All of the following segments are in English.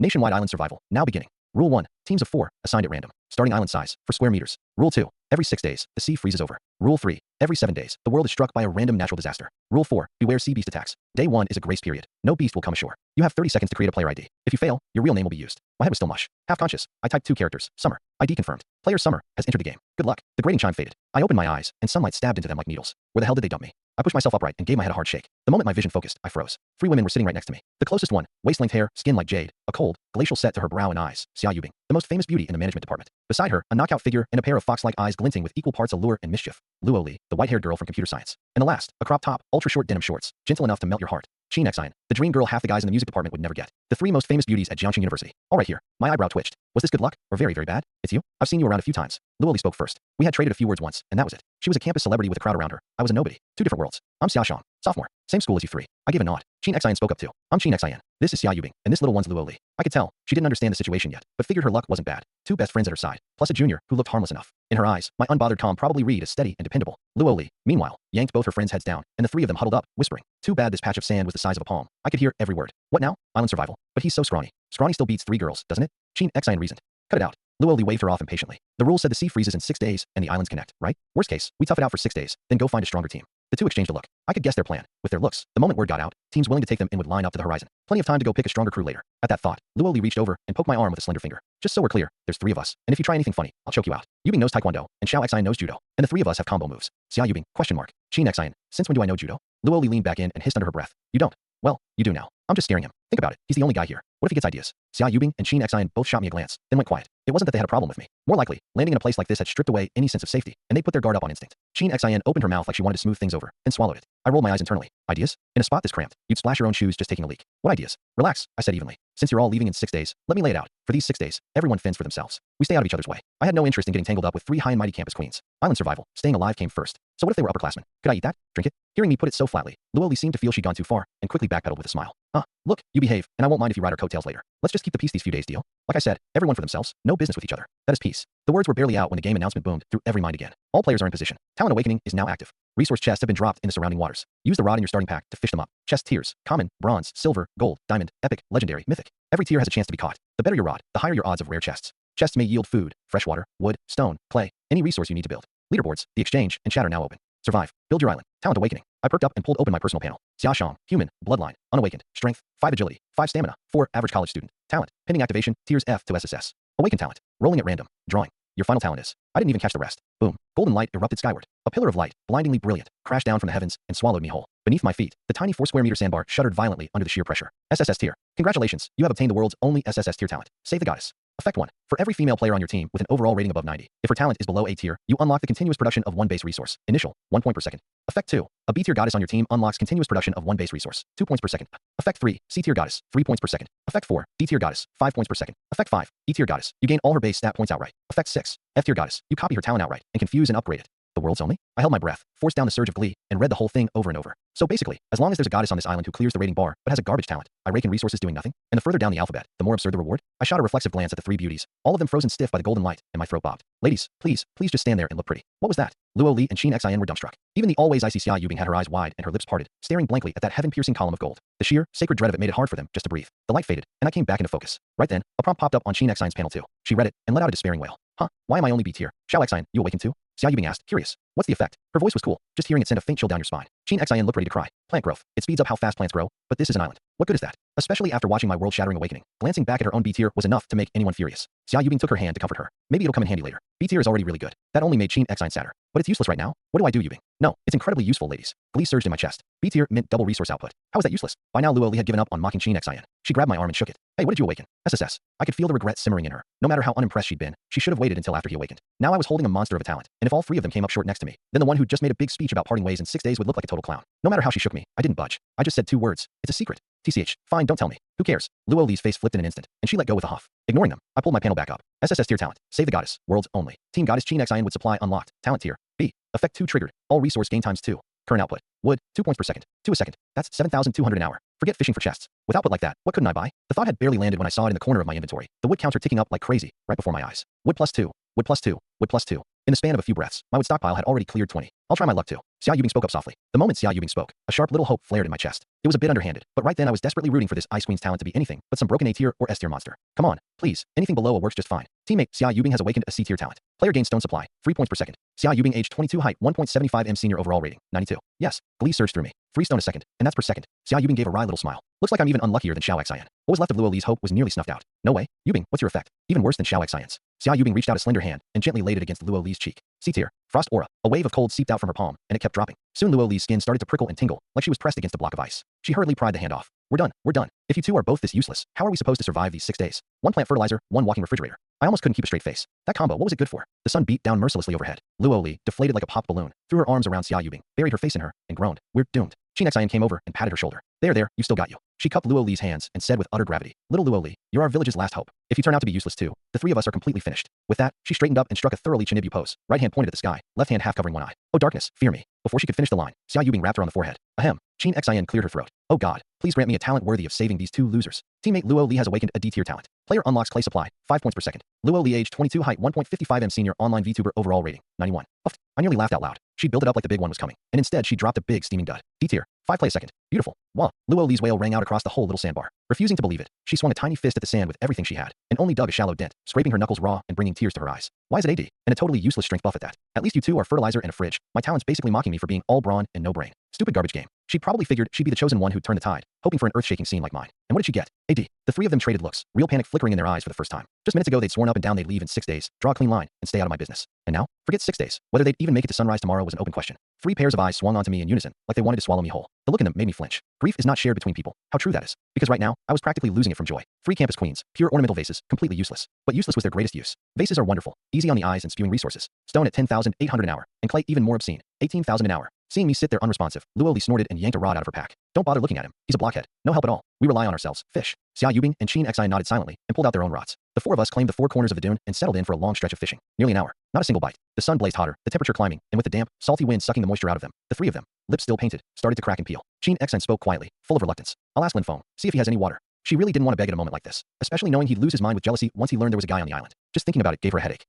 Nationwide island survival, now beginning. Rule 1. Teams of 4, assigned at random. Starting island size, for square meters. Rule 2. Every 6 days, the sea freezes over. Rule 3. Every 7 days, the world is struck by a random natural disaster. Rule 4. Beware sea beast attacks. Day 1 is a grace period. No beast will come ashore. You have 30 seconds to create a player ID. If you fail, your real name will be used. My head was still mush. Half conscious, I typed 2 characters. Summer. ID confirmed. Player Summer has entered the game. Good luck. The grating chime faded. I opened my eyes, and sunlight stabbed into them like needles. Where the hell did they dump me? I pushed myself upright and gave my head a hard shake. The moment my vision focused, I froze. 3 women were sitting right next to me. The closest one, waist-length hair, skin like jade, a cold, glacial set to her brow and eyes, Xia Yubing, the most famous beauty in the management department. Beside her, a knockout figure and a pair of fox-like eyes glinting with equal parts allure and mischief, Luo Li, the white-haired girl from computer science. And the last, a crop top, ultra-short denim shorts, gentle enough to melt your heart. Qin Xian, the dream girl half the guys in the music department would never get. The 3 most famous beauties at Jiangxing University. All right here. My eyebrow twitched. Was this good luck, or very, very bad? It's you? I've seen you around a few times. Luo Li spoke first. We had traded a few words once, and that was it. She was a campus celebrity with a crowd around her. I was a nobody. 2 different worlds. I'm Xia Shang, sophomore. Same school as you 3. I gave a nod. Qin Xian spoke up too. I'm Qin Xian. This is Xia Yubing, and this little one's Luo Li. I could tell. She didn't understand the situation yet, but figured her luck wasn't bad. 2 best friends at her side, plus a junior who looked harmless enough. In her eyes, my unbothered calm probably read as steady and dependable. Luo Li, meanwhile, yanked both her friends' heads down, and the 3 of them huddled up, whispering. Too bad this patch of sand was the size of a palm. I could hear every word. What now? Island survival. But he's so scrawny. Scrawny still beats 3 girls, doesn't it? Qin Xian reasoned. Cut it out. Luo Li waved her off impatiently. The rule said the sea freezes in 6 days, and the islands connect, right? Worst case, we tough it out for 6 days, then go find a stronger team. The 2 exchanged a look. I could guess their plan. With their looks, the moment word got out, teams willing to take them in would line up to the horizon. Plenty of time to go pick a stronger crew later. At that thought, Luo Li reached over and poked my arm with a slender finger. Just so we're clear, there's 3 of us, and if you try anything funny, I'll choke you out. Yubing knows Taekwondo, and Xiao Xian knows Judo, and the 3 of us have combo moves. Xia Yubing, question mark. Qin Xian, since when do I know Judo? Luo Li leaned back in and hissed under her breath. You don't. Well, you do now. I'm just scaring him. Think about it. He's the only guy here. What if he gets ideas? Xia Yubing and Qin Xian both shot me a glance, then went quiet. It wasn't that they had a problem with me. More likely, landing in a place like this had stripped away any sense of safety, and they put their guard up on instinct. Qin Xian opened her mouth like she wanted to smooth things over, then swallowed it. I rolled my eyes internally. Ideas? In a spot this cramped, you'd splash your own shoes just taking a leak. What ideas? Relax, I said evenly. Since you're all leaving in 6 days, let me lay it out. For these 6 days, everyone fends for themselves. We stay out of each other's way. I had no interest in getting tangled up with 3 high and mighty campus queens. Island survival, staying alive came first. So what if they were upperclassmen? Could I eat that? Drink it? Hearing me put it so flatly, Luo Li seemed to feel she'd gone too far, and quickly backpedaled with a smile. Look, you behave, and I won't mind if you ride our coattails later. Let's just keep the peace these few days, deal? Like I said, everyone for themselves, no business with each other. That is peace. The words were barely out when the game announcement boomed through every mind again. All players are in position. Talent Awakening is now active. Resource chests have been dropped in the surrounding waters. Use the rod in your starting pack to fish them up. Chest tiers: common, bronze, silver, gold, diamond, epic, legendary, mythic. Every tier has a chance to be caught. The better your rod, the higher your odds of rare chests. Chests may yield food, fresh water, wood, stone, clay, any resource you need to build. Leaderboards, the exchange, and chat are now open. Survive. Build your island. Talent Awakening. I perked up and pulled open my personal panel. Xia Shang, human, bloodline, unawakened, strength, 5 agility, 5 stamina, 4 average college student. Talent, pending activation, tiers F to SSS. Awakened talent. Rolling at random. Drawing. Your final talent is. I didn't even catch the rest. Boom. Golden light erupted skyward. A pillar of light, blindingly brilliant, crashed down from the heavens and swallowed me whole. Beneath my feet, the tiny 4 square meter sandbar shuddered violently under the sheer pressure. SSS tier. Congratulations, you have obtained the world's only SSS tier talent. Save the goddess. Effect 1. For every female player on your team with an overall rating above 90, if her talent is below A tier, you unlock the continuous production of 1 base resource. Initial, 1 point per second. Effect 2. A B tier goddess on your team unlocks continuous production of 1 base resource. 2 points per second. Effect 3. C tier goddess. 3 points per second. Effect 4. D tier goddess. 5 points per second. Effect 5. E tier goddess. You gain all her base stat points outright. Effect 6. F tier goddess. You copy her talent outright and confuse and upgrade it. The world's only? I held my breath, forced down the surge of glee, and read the whole thing over and over. So basically, as long as there's a goddess on this island who clears the rating bar, but has a garbage talent, I rake in resources doing nothing, and the further down the alphabet, the more absurd the reward. I shot a reflexive glance at the 3 beauties, all of them frozen stiff by the golden light, and my throat bobbed. Ladies, please just stand there and look pretty. What was that? Luo Li and Qin Xian were dumbstruck. Even the always icy Xia Yubing had her eyes wide and her lips parted, staring blankly at that heaven-piercing column of gold. The sheer, sacred dread of it made it hard for them just to breathe. The light faded, and I came back into focus. Right then, a prompt popped up on Qin Xian's panel too. She read it, and let out a despairing wail. Why am I only B tier? Xiao Xian, you awakened too? Xia Yubing asked, curious. What's the effect? Her voice was cool. Just hearing it sent a faint chill down your spine. Qin Xian looked ready to cry. Plant growth. It speeds up how fast plants grow, but this is an island. What good is that? Especially after watching my world-shattering awakening. Glancing back at her own B tier was enough to make anyone furious. Xia Yubing took her hand to comfort her. Maybe it'll come in handy later. B tier is already really good. That only made Qin Xian sadder. But it's useless right now. What do I do, Yubing? No, it's incredibly useful, ladies. Glee surged in my chest. B tier meant double resource output. How is that useless? By now Luo Li had given up on mocking Qin Xian. She grabbed my arm and shook it. Hey, what did you awaken? SSS. I could feel the regret simmering in her. No matter how unimpressed she'd been, she should have waited until after he awakened. Now I was holding a monster of a talent, and if all 3 of them came up short next to me, then the one who just made a big speech about parting ways in 6 days would look like a total clown. No matter how she shook me, I didn't budge. I just said 2 words. It's a secret. TCH. Fine, don't tell me. Who cares? Luo Li's face flipped in an instant, and she let go with a huff. Ignoring them, I pulled my panel back up. SSS tier talent. Save the goddess. Worlds only. Team goddess Qin Xian would supply unlocked. Talent tier. B. Effect 2 triggered. All resource gain times 2. Current output. Wood, 2 points per second. 2 a second. That's 7,200 an hour. Forget fishing for chests. With output like that, what couldn't I buy? The thought had barely landed when I saw it in the corner of my inventory. The wood counter ticking up like crazy, right before my eyes. Wood plus 2. Wood plus 2. Wood plus 2. In the span of a few breaths, my wood stockpile had already cleared 20. I'll try my luck too. Xiao Yubing spoke up softly. The moment Xiao Yubing spoke, a sharp little hope flared in my chest. It was a bit underhanded, but right then I was desperately rooting for this Ice Queen's talent to be anything but some broken A-tier or S-tier monster. Come on, please, anything below a works just fine. Teammate, Xiao Yubing has awakened a C-tier talent. Player gains stone supply, 3 points per second. Xiao Yubing age 22 height 1.75 m senior overall rating, 92. Yes, glee surged through me. 3 stone a second, and that's per second. Xiao Yubing gave a wry little smile. Looks like I'm even unluckier than Xiao Xian. What was left of Luo Li's hope was nearly snuffed out. No way, Yubing, what's your effect? Even worse than Xiao Xian's. Xiao Yubing reached out a slender hand and gently laid it against Luo Li's cheek. C-tier, frost aura. A wave of cold seeped out from her palm, and it kept dropping. Soon Luo Li's skin started to prickle and tingle, like she was pressed against a block of ice. She hurriedly pried the hand off. We're done, we're done. If you two are both this useless, how are we supposed to survive these 6 days? 1 plant fertilizer, 1 walking refrigerator. I almost couldn't keep a straight face. That combo, what was it good for? The sun beat down mercilessly overhead. Luo Li, deflated like a popped balloon, threw her arms around Xiao Yubing, buried her face in her, and groaned. We're doomed. Qin Xian came over and patted her shoulder. There, you still got you. She cupped Luo Li's hands and said with utter gravity, Little Luo Li, you're our village's last hope. If you turn out to be useless too, the 3 of us are completely finished. With that, she straightened up and struck a thoroughly Chinibu pose. Right hand pointed at the sky, left hand half covering one eye. Oh darkness, fear me. Before she could finish the line, Xiao Yubing rapped her on the forehead. Ahem. Qin Xian cleared her throat. Oh god, please grant me a talent worthy of saving these 2 losers. Teammate Luo Li has awakened a D-tier talent. Player unlocks clay supply, 5 points per second. Luo Li age 22 height 1.55 m senior online VTuber overall rating, 91. Uffed. I nearly laughed out loud. She'd built it up like the big one was coming, and instead she dropped a big steaming dud. D-tier, 5 play a second. Beautiful. Wow. Luo Li's wail rang out across the whole little sandbar. Refusing to believe it, she swung a tiny fist at the sand with everything she had, and only dug a shallow dent, scraping her knuckles raw and bringing tears to her eyes. Why is it AD? And a totally useless strength buff at that. At least you two are fertilizer and a fridge. My talent's basically mocking me for being all brawn and no brain. Stupid garbage game. She'd probably figured she'd be the chosen one who'd turn the tide, hoping for an earth-shaking scene like mine. And what did she get? AD. The 3 of them traded looks, real panic flickering in their eyes for the first time. Just minutes ago they'd sworn up and down they'd leave in 6 days, draw a clean line, and stay out of my business. And now, forget 6 days. Whether they'd even make it to sunrise tomorrow was an open question. 3 pairs of eyes swung onto me in unison, like they wanted to swallow me whole. The look in them made me flinch. Grief is not shared between people. How true that is. Because right now, I was practically losing it from joy. 3 campus queens, pure ornamental vases, completely useless. But useless was their greatest use. Vases are wonderful, easy on the eyes and spewing resources. Stone at 10,800 an hour, and clay even more obscene, 18,000 an hour. Seeing me sit there unresponsive, Luo Li snorted and yanked a rod out of her pack. Don't bother looking at him. He's a blockhead. No help at all. We rely on ourselves. Fish. Xiao Yubing and Qin Xian nodded silently and pulled out their own rods. The 4 of us claimed the 4 corners of the dune and settled in for a long stretch of fishing. Nearly an hour. Not a single bite. The sun blazed hotter, the temperature climbing, and with the damp, salty wind sucking the moisture out of them, the 3 of them, lips still painted, started to crack and peel. Qin Xian spoke quietly, full of reluctance. I'll ask Lin Feng, see if he has any water. She really didn't want to beg at a moment like this, especially knowing he'd lose his mind with jealousy once he learned there was a guy on the island. Just thinking about it gave her a headache.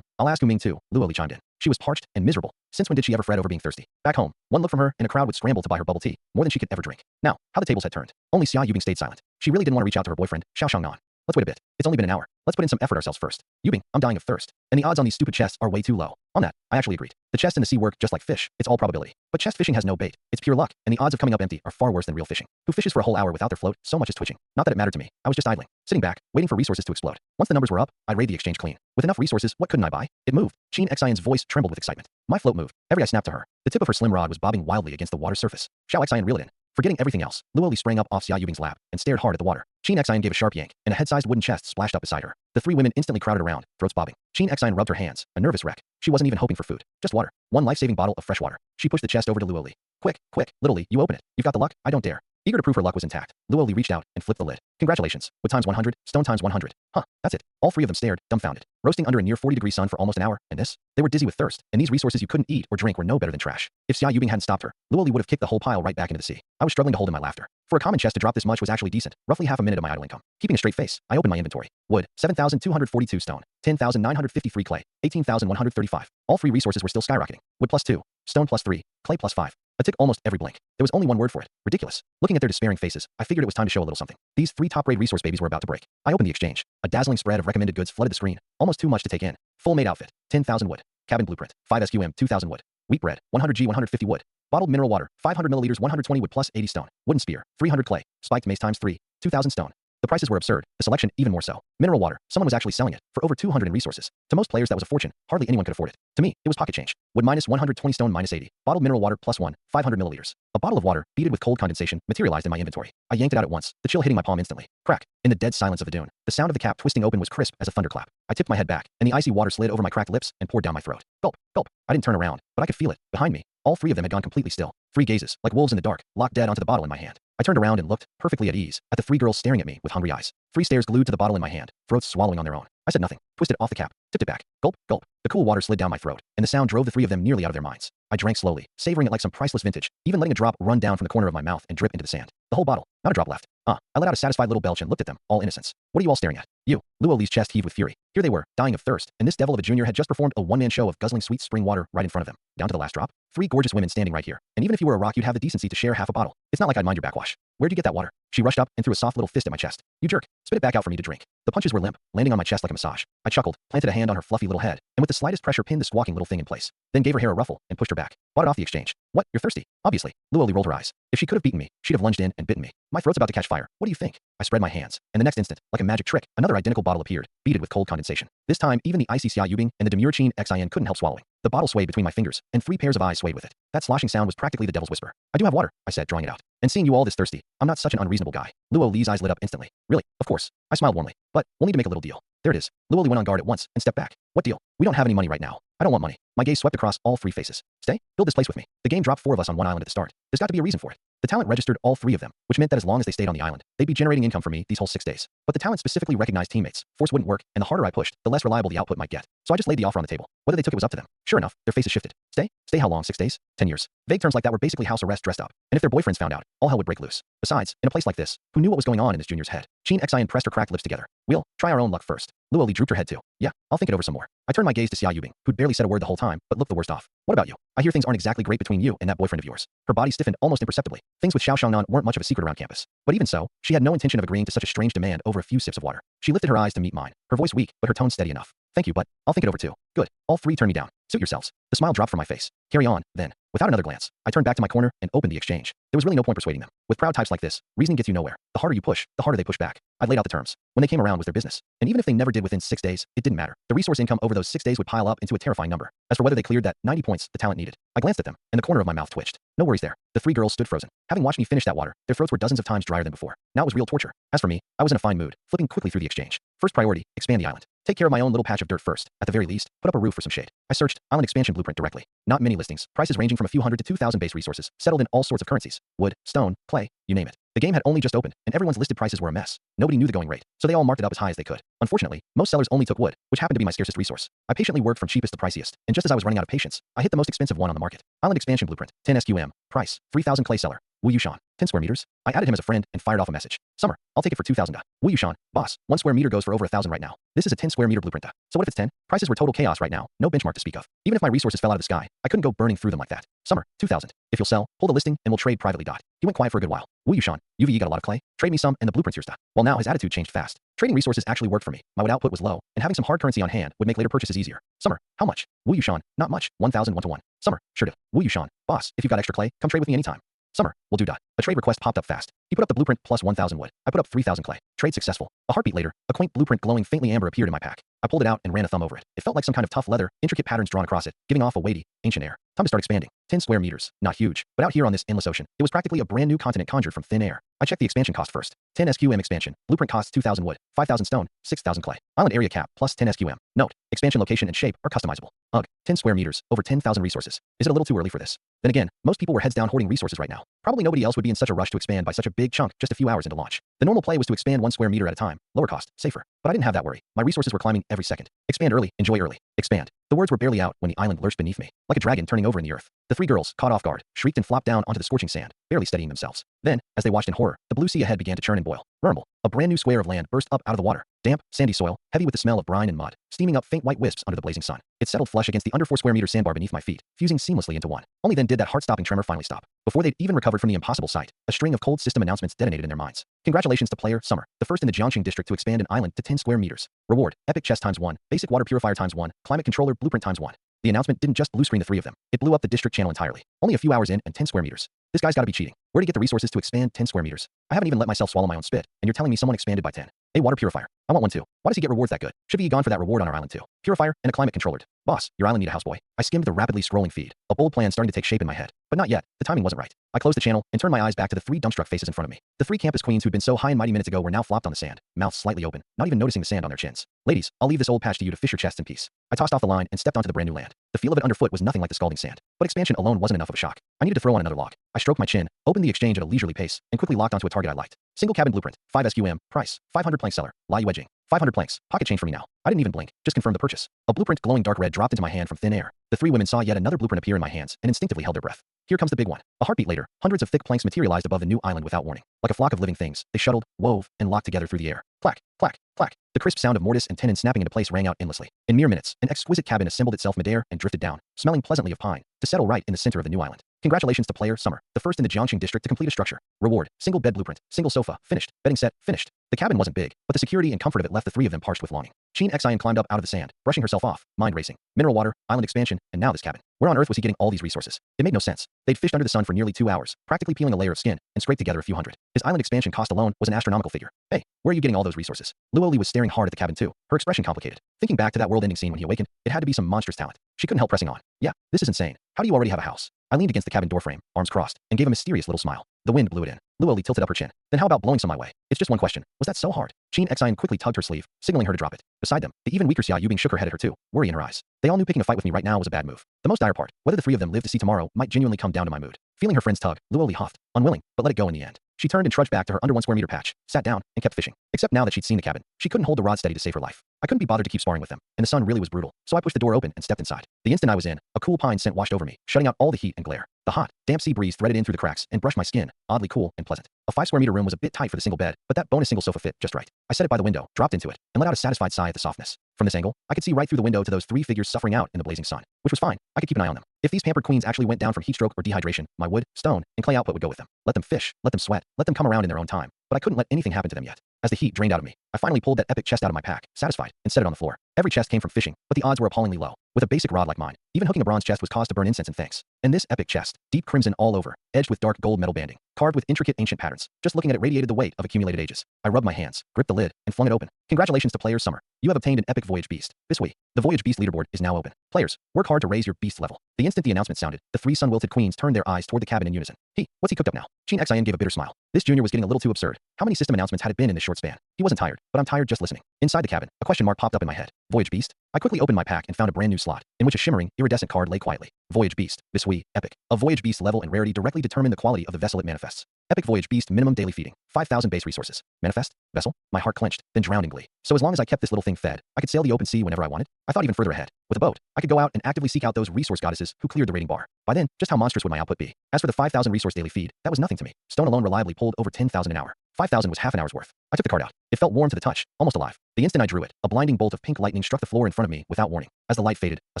I'll ask Ming too, Luo Li chimed in. She was parched and miserable. Since when did she ever fret over being thirsty? Back home, one look from her and a crowd would scramble to buy her bubble tea, more than she could ever drink. Now, how the tables had turned. Only Xiao Yubing stayed silent. She really didn't want to reach out to her boyfriend, Xiao Shangnan. Let's wait a bit. It's only been an hour. Let's put in some effort ourselves first. Yubing, I'm dying of thirst. And the odds on these stupid chests are way too low. On that, I actually agreed. The chests in the sea work just like fish. It's all probability. But chest fishing has no bait. It's pure luck, and the odds of coming up empty are far worse than real fishing. Who fishes for a whole hour without their float so much as twitching? Not that it mattered to me. I was just idling, sitting back, waiting for resources to explode. Once the numbers were up, I'd raid the exchange clean. With enough resources, what couldn't I buy? It moved. Qin Xian's voice trembled with excitement. My float moved. Every eye snapped to her. The tip of her slim rod was bobbing wildly against the water's surface. Xiao Xian reeled it in. Forgetting everything else, Luo Li sprang up off Xiao Yubing's lap and stared hard at the water. Qin Xian gave a sharp yank, and a head-sized wooden chest splashed up beside her. The 3 women instantly crowded around, throats bobbing. Qin Xian rubbed her hands, a nervous wreck. She wasn't even hoping for food, just water. 1 life-saving bottle of fresh water. She pushed the chest over to Luo Li. Quick, Little Li, you open it. You've got the luck, I don't dare. Eager to prove her luck was intact, Luo Li reached out and flipped the lid. Congratulations. Wood times 100, stone times 100. Huh, that's it. All 3 of them stared, dumbfounded. Roasting under a near 40-degree sun for almost an hour, and this? They were dizzy with thirst, and these resources you couldn't eat or drink were no better than trash. If Xiao Yubing hadn't stopped her, Luo Li would have kicked the whole pile right back into the sea. I was struggling to hold in my laughter. For a common chest to drop this much was actually decent, roughly half a minute of my idle income. Keeping a straight face, I opened my inventory. Wood, 7,242 stone, 10,953 clay, 18,135. All 3 resources were still skyrocketing. Wood plus 2, stone plus 3, clay plus 5. A tick almost every blink. There was only one word for it. Ridiculous. Looking at their despairing faces, I figured it was time to show a little something. These 3 top-grade resource babies were about to break. I opened the exchange. A dazzling spread of recommended goods flooded the screen. Almost too much to take in. Full made outfit, 10,000 wood. Cabin blueprint, 5 SQM, 2,000 wood. Wheat bread, 100G, 150 wood. Bottled mineral water, 500 milliliters, 120 wood plus 80 stone. Wooden spear, 300 clay. Spiked mace times 3, 2,000 stone. The prices were absurd, the selection even more so. Mineral water, someone was actually selling it for over 200 in resources. To most players that was a fortune, hardly anyone could afford it. To me, it was pocket change. Wood minus 120 stone minus 80. Bottled mineral water plus 1, 500 milliliters. A bottle of water, beaded with cold condensation, materialized in my inventory. I yanked it out at once, the chill hitting my palm instantly. Crack. In the dead silence of the dune, the sound of the cap twisting open was crisp as a thunderclap. I tipped my head back, and the icy water slid over my cracked lips and poured down my throat. Gulp, gulp. I didn't turn around, but I could feel it. Behind me, all 3 of them had gone completely still. 3 gazes, like wolves in the dark, locked dead onto the bottle in my hand. I turned around and looked, perfectly at ease, at the 3 girls staring at me with hungry eyes. 3 stares glued to the bottle in my hand, throats swallowing on their own. I said nothing, twisted off the cap, tipped it back. Gulp, gulp. The cool water slid down my throat, and the sound drove the 3 of them nearly out of their minds. I drank slowly, savoring it like some priceless vintage, even letting a drop run down from the corner of my mouth and drip into the sand. The whole bottle, not a drop left. I let out a satisfied little belch and looked at them, all innocence. What are you all staring at? You. Luo Li's chest heaved with fury. Here they were, dying of thirst, and this devil of a junior had just performed a one-man show of guzzling sweet spring water right in front of them, down to the last drop. 3 gorgeous women standing right here, and even if you were a rock you'd have the decency to share half a bottle. It's not like I'd mind your backwash. Where'd you get that water? She rushed up and threw a soft little fist at my chest. You jerk. Spit it back out for me to drink. The punches were limp, landing on my chest like a massage. I chuckled, planted a hand on her fluffy little head, and with the slightest pressure pinned the squawking little thing in place. Then gave her hair a ruffle and pushed her back. Bought it off the exchange. What? You're thirsty? Obviously. Luo Li rolled her eyes. If she could have beaten me, she'd have lunged in and bitten me. My throat's about to catch fire. What do you think? I spread my hands, and the next instant, like a magic trick, another identical bottle appeared, beaded with cold condensation. This time, even the ICCI Yubing and the demure Chin Xin couldn't help swallowing. The bottle swayed between my fingers, and 3 pairs of eyes swayed with it. That sloshing sound was practically the devil's whisper. I do have water, I said, drawing it out. And seeing you all this thirsty, I'm not such an unreasonable guy. Luo Li's eyes lit up instantly. Really? Of course. I smiled warmly. But we'll need to make a little deal. There it is. Luo Li went on guard at once and stepped back. What deal? We don't have any money right now. I don't want money. My gaze swept across all 3 faces. Stay? Build this place with me. The game dropped 4 of us on one island at the start. There's got to be a reason for it. The talent registered all 3 of them, which meant that as long as they stayed on the island, they'd be generating income for me these whole 6 days. But the talent specifically recognized teammates. Force wouldn't work, and the harder I pushed, the less reliable the output might get. So I just laid the offer on the table. Whether they took it was up to them. Sure enough, their faces shifted. Stay? Stay how long? 6 days? 10 years? Vague terms like that were basically house arrest dressed up. And if their boyfriends found out, all hell would break loose. Besides, in a place like this, who knew what was going on in this junior's head? Chin Xin pressed her cracked lips together. We'll try our own luck first. Luo Li drooped her head too. Yeah, I'll think it over some more. I turned my gaze to Xia Yubing, who'd barely said a word the whole time, but looked the worst off. What about you? I hear things aren't exactly great between you and that boyfriend of yours. Her body stiffened almost imperceptibly. Things with Xiao Shangnan weren't much of a secret around campus. But even so, she had no intention of agreeing to such a strange demand over a few sips of water. She lifted her eyes to meet mine, her voice weak, but her tone steady enough. Thank you, but I'll think it over too. Good. All 3 turned me down. Suit yourselves. The smile dropped from my face. Carry on, then. Without another glance, I turned back to my corner and opened the exchange. There was really no point persuading them. With proud types like this, reasoning gets you nowhere. The harder you push, the harder they push back. I'd laid out the terms. When they came around was their business. And even if they never did within 6 days, it didn't matter. The resource income over those 6 days would pile up into a terrifying number. As for whether they cleared that 90 points the talent needed, I glanced at them, and the corner of my mouth twitched. No worries there. The 3 girls stood frozen. Having watched me finish that water, their throats were dozens of times drier than before. Now it was real torture. As for me, I was in a fine mood, flipping quickly through the exchange. First priority, expand the island. Take care of my own little patch of dirt first. At the very least, put up a roof for some shade. I searched island expansion blueprint directly. Not many listings, prices ranging from a few hundred to 2,000 base resources, settled in all sorts of currencies. Wood, stone, clay, you name it. The game had only just opened, and everyone's listed prices were a mess. Nobody knew the going rate, so they all marked it up as high as they could. Unfortunately, most sellers only took wood, which happened to be my scarcest resource. I patiently worked from cheapest to priciest, and just as I was running out of patience, I hit the most expensive one on the market. Island expansion blueprint, 10 SQM, price, 3,000 clay seller. Wu Yushan, 10 square meters. I added him as a friend and fired off a message. Summer, I'll take it for 2,000. Wu Yushan, boss, 1 square meter goes for over 1,000 right now. This is a 10 square meter blueprint. So what if it's 10? Prices were total chaos right now, no benchmark to speak of. Even if my resources fell out of the sky, I couldn't go burning through them like that. Summer, 2,000. If you'll sell, pull the listing and we'll trade privately. He went quiet for a good while. Wu Yushan, UVE got a lot of clay. Trade me some and the blueprint's yours. Well, now his attitude changed fast. Trading resources actually worked for me. My wood output was low, and having some hard currency on hand would make later purchases easier. Summer, how much? Wu Yushan, not much. 1,000 1 to 1. Summer, sure do. Wu Yushan, boss, if you've got extra clay, come trade with me anytime. Summer, we'll do. A trade request popped up fast. He put up the blueprint plus 1,000 wood. I put up 3,000 clay. Trade successful. A heartbeat later, a quaint blueprint glowing faintly amber appeared in my pack. I pulled it out and ran a thumb over it. It felt like some kind of tough leather, intricate patterns drawn across it, giving off a weighty, ancient air. Time to start expanding. 10 square meters. Not huge, but out here on this endless ocean, it was practically a brand new continent conjured from thin air. I checked the expansion cost first. 10 SQM expansion. Blueprint costs 2,000 wood, 5,000 stone, 6,000 clay. Island area cap plus 10 SQM. Note, expansion location and shape are customizable. Ugh, 10 square meters, over 10,000 resources. Is it a little too early for this? Then again, most people were heads down hoarding resources right now. Probably nobody else would be in such a rush to expand by such a big chunk just a few hours into launch. The normal play was to expand 1 square meter at a time, lower cost, safer. But I didn't have that worry. My resources were climbing every second. Expand early, enjoy early. Expand. The words were barely out when the island lurched beneath me, like a dragon turning over in the earth. The 3 girls, caught off guard, shrieked and flopped down onto the scorching sand, barely steadying themselves. Then, as they watched in horror, the blue sea ahead began to churn and boil. Rumble. A brand new square of land burst up out of the water. Damp, sandy soil, heavy with the smell of brine and mud, steaming up faint white wisps under the blazing sun. It settled flush against the under 4 square meter sandbar beneath my feet, fusing seamlessly into one. Only then did that heart-stopping tremor finally stop. Before they'd even recovered from the impossible sight, a string of cold system announcements detonated in their minds. Congratulations to player Summer, the first in the Jiangxing district to expand an island to 10 square meters. Reward, epic chest ×1, basic water purifier ×1, climate controller blueprint ×1. The announcement didn't just blue screen the 3 of them. It blew up the district channel entirely. Only a few hours in and 10 square meters. This guy's gotta be cheating. Where to get the resources to expand 10 square meters? I haven't even let myself swallow my own spit, and you're telling me someone expanded by 10. A water purifier. I want one too. Why does he get rewards that good? Should be gone for that reward on our island too. Purifier and a climate controller. Boss, your island need a houseboy. I skimmed the rapidly scrolling feed. A bold plan starting to take shape in my head. But not yet. The timing wasn't right. I closed the channel and turned my eyes back to the 3 dumbstruck faces in front of me. The 3 campus queens who'd been so high and mighty minutes ago were now flopped on the sand, mouths slightly open, not even noticing the sand on their chins. Ladies, I'll leave this old patch to you to fish your chests in peace. I tossed off the line and stepped onto the brand new land. The feel of it underfoot was nothing like the scalding sand. But expansion alone wasn't enough of a shock. I needed to throw on another log. I stroked my chin, opened the exchange at a leisurely pace, and quickly locked onto a target I liked. Single cabin blueprint, 5 SQM, price, 500 plank seller, Lai Wedging, 500 planks, pocket change for me now. I didn't even blink, just confirmed the purchase. A blueprint glowing dark red dropped into my hand from thin air. The 3 women saw yet another blueprint appear in my hands and instinctively held their breath. Here comes the big one. A heartbeat later, hundreds of thick planks materialized above the new island without warning. Like a flock of living things, they shuttled, wove, and locked together through the air. Clack, clack, clack. The crisp sound of mortise and tenon snapping into place rang out endlessly. In mere minutes, an exquisite cabin assembled itself midair and drifted down, smelling pleasantly of pine, to settle right in the center of the new island. Congratulations to player Summer, the first in the Jiangxing district to complete a structure. Reward: single bed blueprint, single sofa, finished, bedding set, finished. The cabin wasn't big, but the security and comfort of it left the three of them parched with longing. Sheen Xian climbed up out of the sand, brushing herself off, mind racing. Mineral water, island expansion, and now this cabin. Where on earth was he getting all these resources? It made no sense. They'd fished under the sun for nearly 2 hours, practically peeling a layer of skin, and scraped together a few hundred. His island expansion cost alone was an astronomical figure. Hey, where are you getting all those resources? Luoli was staring hard at the cabin too, her expression complicated. Thinking back to that world-ending scene when he awakened, it had to be some monstrous talent. She couldn't help pressing on. Yeah, this is insane. How do you already have a house? I leaned against the cabin doorframe, arms crossed, and gave a mysterious little smile. The wind blew it in. Luoli tilted up her chin. Then how about blowing some my way? It's just one question. Was that so hard? Sheen Xian quickly tugged her sleeve, signaling her to drop it. Beside them, the even weaker Xia Yubing shook her head at her too, worry in her eyes. They all knew picking a fight with me right now was a bad move. The most dire part, whether the three of them lived to see tomorrow, might genuinely come down to my mood. Feeling her friend's tug, Luoli huffed, unwilling, but let it go in the end. She turned and trudged back to her under 1 square meter patch, sat down, and kept fishing. Except now that she'd seen the cabin, she couldn't hold the rod steady to save her life. I couldn't be bothered to keep sparring with them, and the sun really was brutal, so I pushed the door open and stepped inside. The instant I was in, a cool pine scent washed over me, shutting out all the heat and glare. The hot, damp sea breeze threaded in through the cracks and brushed my skin, oddly cool and pleasant. A 5 square meter room was a bit tight for the single bed, but that bonus single sofa fit just right. I set it by the window, dropped into it, and let out a satisfied sigh at the softness. From this angle, I could see right through the window to those 3 figures suffering out in the blazing sun, which was fine. I could keep an eye on them. If these pampered queens actually went down from heatstroke or dehydration, my wood, stone, and clay output would go with them. Let them fish, let them sweat, let them come around in their own time. But I couldn't let anything happen to them yet. As the heat drained out of me, I finally pulled that epic chest out of my pack, satisfied, and set it on the floor. Every chest came from fishing, but the odds were appallingly low. With a basic rod like mine, even hooking a bronze chest was cause to burn incense and thanks. And this epic chest, deep crimson all over, edged with dark gold metal banding, carved with intricate ancient patterns. Just looking at it radiated the weight of accumulated ages. I rubbed my hands, gripped the lid, and flung it open. Congratulations to player Summer. You have obtained an epic Voyage Beast. This week, the Voyage Beast leaderboard is now open. Players, work hard to raise your beast level. The instant the announcement sounded, the 3 sun-wilted queens turned their eyes toward the cabin in unison. What's he cooked up now? Sheen Xian gave a bitter smile. This junior was getting a little too absurd. How many system announcements had it been in this short span? He wasn't tired, but I'm tired just listening. Inside the cabin, a question mark popped up in my head. Voyage Beast? I quickly opened my pack and found a brand new slot, in which a shimmering, iridescent card lay quietly. Voyage Beast. Bisui. Epic. A Voyage Beast level and rarity directly determine the quality of the vessel it manifests. Epic Voyage Beast minimum daily feeding. 5,000 base resources. Manifest? Vessel? My heart clenched, then drowned in glee. So as long as I kept this little thing fed, I could sail the open sea whenever I wanted. I thought even further ahead. With a boat, I could go out and actively seek out those resource goddesses who cleared the rating bar. By then, just how monstrous would my output be? As for the 5,000 resource daily feed, that was nothing to me. Stone alone reliably pulled over 10,000 an hour. 5,000 was half an hour's worth. I took the card out. It felt warm to the touch, almost alive. The instant I drew it, a blinding bolt of pink lightning struck the floor in front of me without warning. As the light faded, a